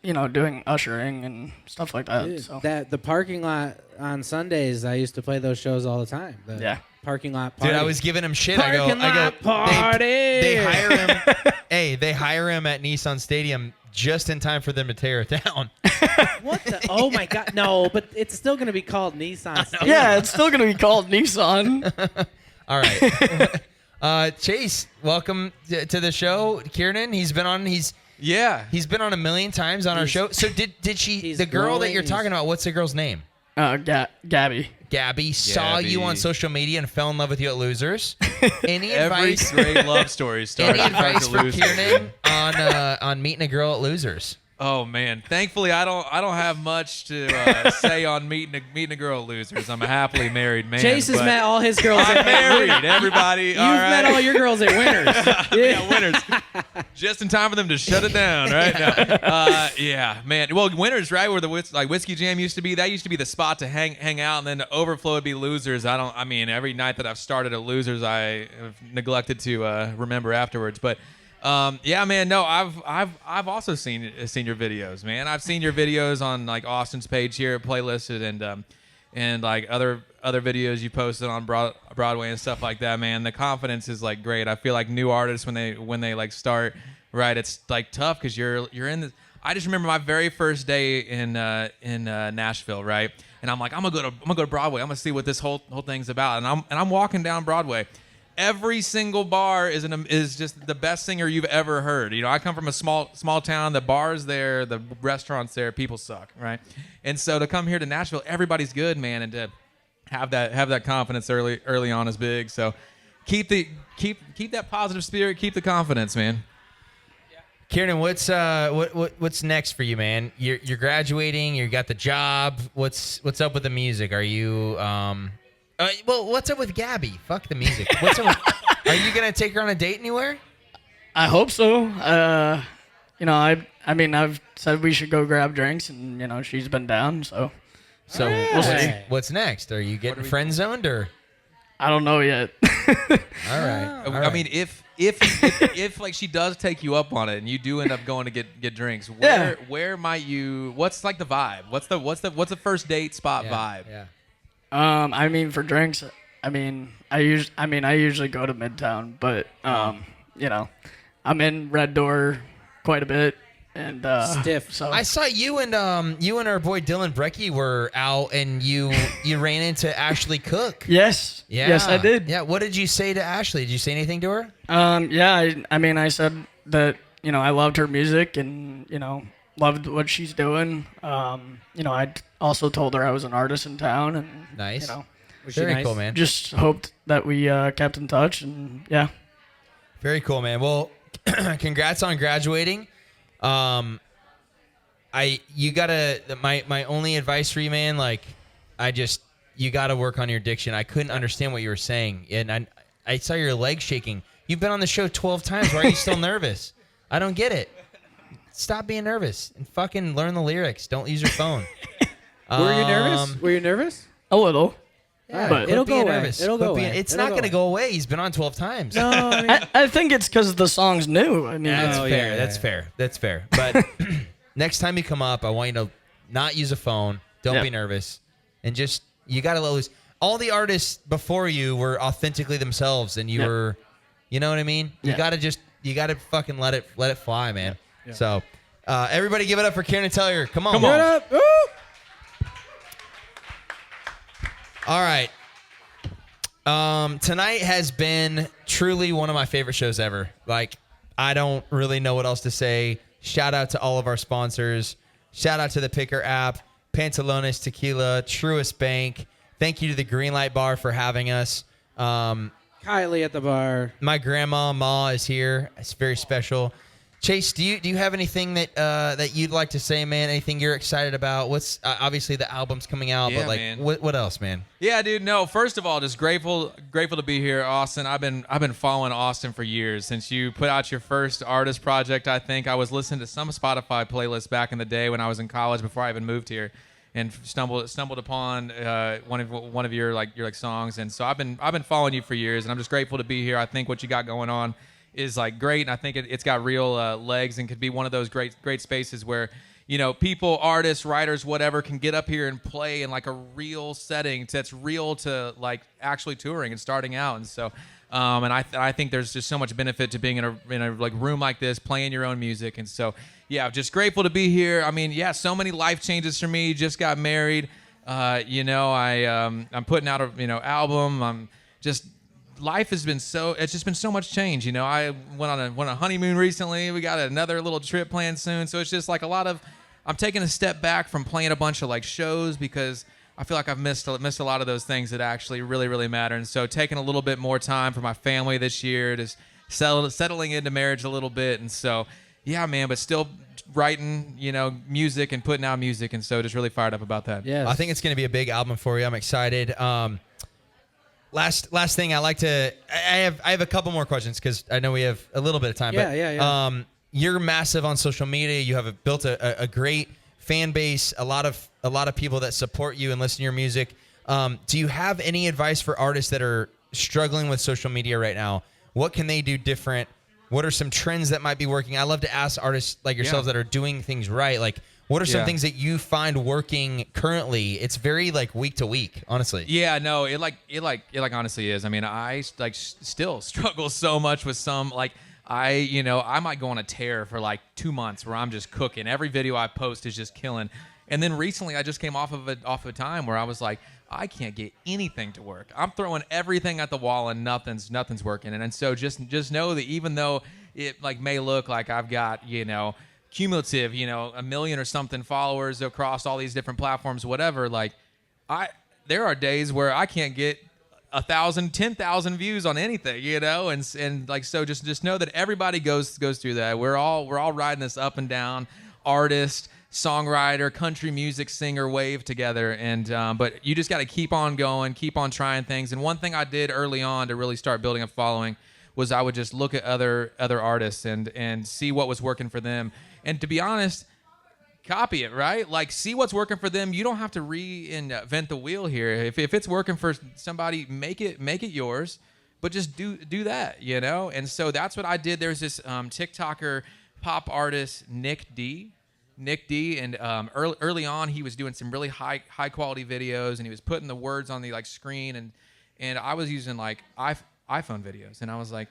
you know, doing ushering and stuff like that. Dude, So the parking lot on Sundays, I used to play those shows all the time. The parking lot party. Dude, I was giving him shit. Parking lot party. They hire him. Hey, they hire him at Nissan Stadium just in time for them to tear it down. What the? Oh my God! No, but it's still going to be called Nissan Stadium. yeah, it's still gonna be called Nissan. All right. Chase, welcome to the show. Kieran, he's been on. He's been on a million times on our show. So did she? The girl that you're talking about? What's the girl's name? Gabby. Gabby saw you on social media and fell in love with you at Losers. Any Every advice? great love story starts Any with a bunch advice of for losers. Kieran on meeting a girl at Losers? Oh man, thankfully I don't have much to say on meeting a girl at Losers. I'm a happily married man. Chase has but met all his girls. I'm at married. Everybody, You've all right. met all your girls at Winners. Yeah, Winners. Just in time for them to shut it down, right? No. Yeah, man. Well, Winners, right, where the Whiskey Jam used to be. That used to be the spot to hang out, and then the overflow would be Losers. I mean, every night that I've started at Losers, I have neglected to remember afterwards, but. Yeah, man. No, I've also seen your videos, man. I've seen your videos on like Austin's page here, playlisted, and like other videos you posted on Broadway and stuff like that, man. The confidence is like great. I feel like new artists when they like start, right, it's like tough because you're in this. I just remember my very first day in Nashville, right, and I'm like I'm gonna go to Broadway. I'm gonna see what this whole thing's about, and I'm walking down Broadway. Every single bar is just the best singer you've ever heard. You know, I come from a small town. The bars there, the restaurants there, people suck, right? And so to come here to Nashville, everybody's good, man, and to have that confidence early on is big. So keep that positive spirit, keep the confidence, man. Kieran, what's next for you, man? You're graduating. You got the job. What's up with the music? Are you well, what's up with Gabby? Fuck the music. What's up are you gonna take her on a date anywhere? I hope so. You know, I mean, I've said we should go grab drinks, and you know, she's been down. So we'll see. What's next? Are you getting friend zoned or? I don't know yet. All right. I mean, if like she does take you up on it and you do end up going to get drinks, where might you? What's like the vibe? What's the first date spot vibe? Yeah. I mean, for drinks, I usually go to Midtown, but you know, I'm in Red Door quite a bit. And stiff. So I saw you and our boy Dylan Brecky were out, and you ran into Ashley Cook. Yes. Yeah. Yes, I did. Yeah. What did you say to Ashley? Did you say anything to her? Yeah. I said that I loved her music and loved what she's doing. I also told her I was an artist in town, and nice. Was she very nice? cool, man. Just hoped that we kept in touch, and yeah. Very cool, man. Well, congrats on graduating. My only advice for you, man, like, you gotta work on your diction. I couldn't understand what you were saying, and I saw your legs shaking. You've been on the show 12 times. Why are you still nervous? I don't get it. Stop being nervous and fucking learn the lyrics. Don't use your phone. Were you nervous? Were you nervous? A little. Yeah, but it'll go away. Nervous. It'll go away. It's It'll not go going to away. go away. He's been on 12 times. No, I mean, I think it's because the song's new. I mean, That's Oh, fair. yeah, That's yeah. fair. That's fair. But next time you come up, I want you to not use a phone. Don't be nervous. And just, you got to let loose. All the artists before you were authentically themselves, and you were, you know what I mean? You got to you got to fucking let it fly, man. Yeah. So, everybody give it up for Karen Tellier. Come on. Give it up. Woo! All right. Tonight has been truly one of my favorite shows ever. Like, I don't really know what else to say. Shout out to all of our sponsors. Shout out to the Picker app, Pantalones Tequila, Truist Bank. Thank you to the Greenlight Bar for having us. Kylie at the bar. My grandma, Ma, is here. It's very special. Chase, do you have anything that you'd like to say, man? Anything you're excited about? What's obviously the album's coming out, Yeah, but like, man. what else, man? Yeah, dude. No, first of all, just grateful to be here, Austin. I've been following Austin for years since you put out your first artist project. I think I was listening to some Spotify playlist back in the day when I was in college before I even moved here, and stumbled upon one of your songs. And so I've been following you for years, and I'm just grateful to be here. I think what you got going on is like great, and I think it's got real legs and could be one of those great spaces where people, artists, writers, whatever, can get up here and play in like a real setting that's real to like actually touring and starting out. And so and I think there's just so much benefit to being in a like room like this, playing your own music. And so yeah, just grateful to be here. I mean, yeah, so many life changes for me. Just got married. I'm putting out a album. I'm just, life has been it's just been so much change. I went on a honeymoon recently. We got another little trip planned soon. So it's just like I'm taking a step back from playing a bunch of like shows because I feel like I've missed a lot of those things that actually really, really matter. And so taking a little bit more time for my family this year, just settling into marriage a little bit. And so, yeah, man, but still writing, music and putting out music. And so just really fired up about that. Yes. I think it's going to be a big album for you. I'm excited. Last thing I have a couple more questions because I know we have a little bit of time. Yeah. You're massive on social media. You have built a great fan base. A lot of people that support you and listen to your music. Do you have any advice for artists that are struggling with social media right now? What can they do different? What are some trends that might be working? I love to ask artists like yourselves that are doing things right. Like, what are some things that you find working currently? It's very like week to week, honestly. Yeah, no, it honestly is. I mean, I like still struggle so much with some like I might go on a tear for like 2 months where I'm just cooking. Every video I post is just killing. And then recently I just came off of a time where I was like, I can't get anything to work. I'm throwing everything at the wall and nothing's working. And so just know that even though it like may look like I've got, cumulative, 1 million or something followers across all these different platforms, whatever, like there are days where I can't get 1,000, 10,000 views on anything, and like, so just know that everybody goes through that. We're all riding this up and down artist, songwriter, country music singer wave together. And but you just got to keep on going, keep on trying things. And one thing I did early on to really start building a following was I would just look at other artists and see what was working for them. And to be honest, copy it, right? Like, see what's working for them. You don't have to reinvent the wheel here. If it's working for somebody, make it yours. But just do that, you know? And so that's what I did. There's this TikToker pop artist, Nick D, and early on he was doing some really high quality videos, and he was putting the words on the like screen, and I was using like iPhone videos, and I was like,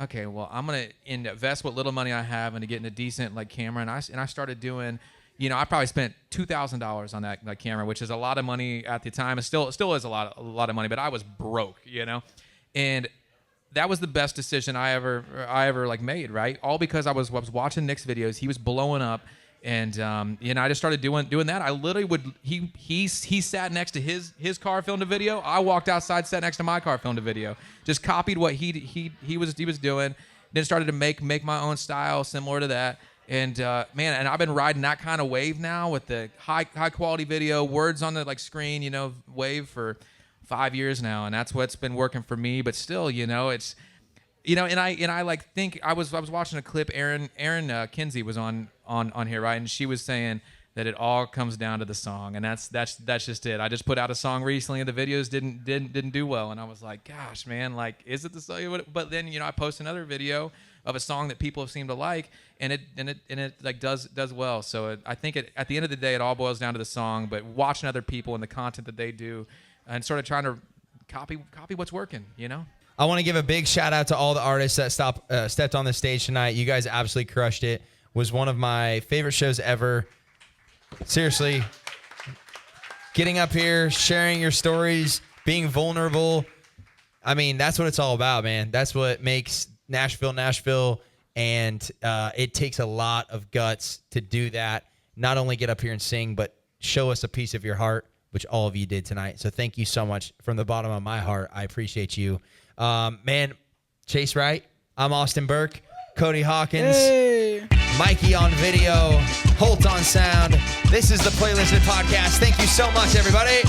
okay, well, I'm gonna invest what little money I have into getting a decent like camera, and I started doing, you know, I probably spent $2,000 on that camera, which is a lot of money at the time. It still is a lot of money, but I was broke, you know, and that was the best decision I ever like made, right? All because I was watching Nick's videos. He was blowing up, and you know, I just started doing that. I literally would he sat next to his car, filmed a video. I walked outside, sat next to my car, filmed a video. Just copied what he was doing. Then started to make my own style similar to that. And man, and I've been riding that kind of wave now with the high quality video, words on the like screen, you know, wave for 5 years now, and that's what's been working for me. But still, you know, it's, you know, and I like think I was watching a clip. Erin Kinsey was on here, right? And she was saying that it all comes down to the song, and that's just it. I just put out a song recently, and the videos didn't do well, and I was like, gosh, man, like, is it the song? But then, you know, I post another video of a song that people have seemed to like, and it like does well. So I think at the end of the day, it all boils down to the song. But watching other people and the content that they do, and sort of trying to copy what's working, you know? I want to give a big shout out to all the artists that stepped on the stage tonight. You guys absolutely crushed it. Was one of my favorite shows ever. Seriously, getting up here, sharing your stories, being vulnerable. I mean, that's what it's all about, man. That's what makes Nashville. And it takes a lot of guts to do that. Not only get up here and sing, but show us a piece of your heart, which all of you did tonight. So thank you so much from the bottom of my heart. I appreciate you. Man, Chase Wright, I'm Austin Burke, Cody Hawkins, Mikey on video, Holt on sound. This is the Playlisted Podcast. Thank you so much, everybody.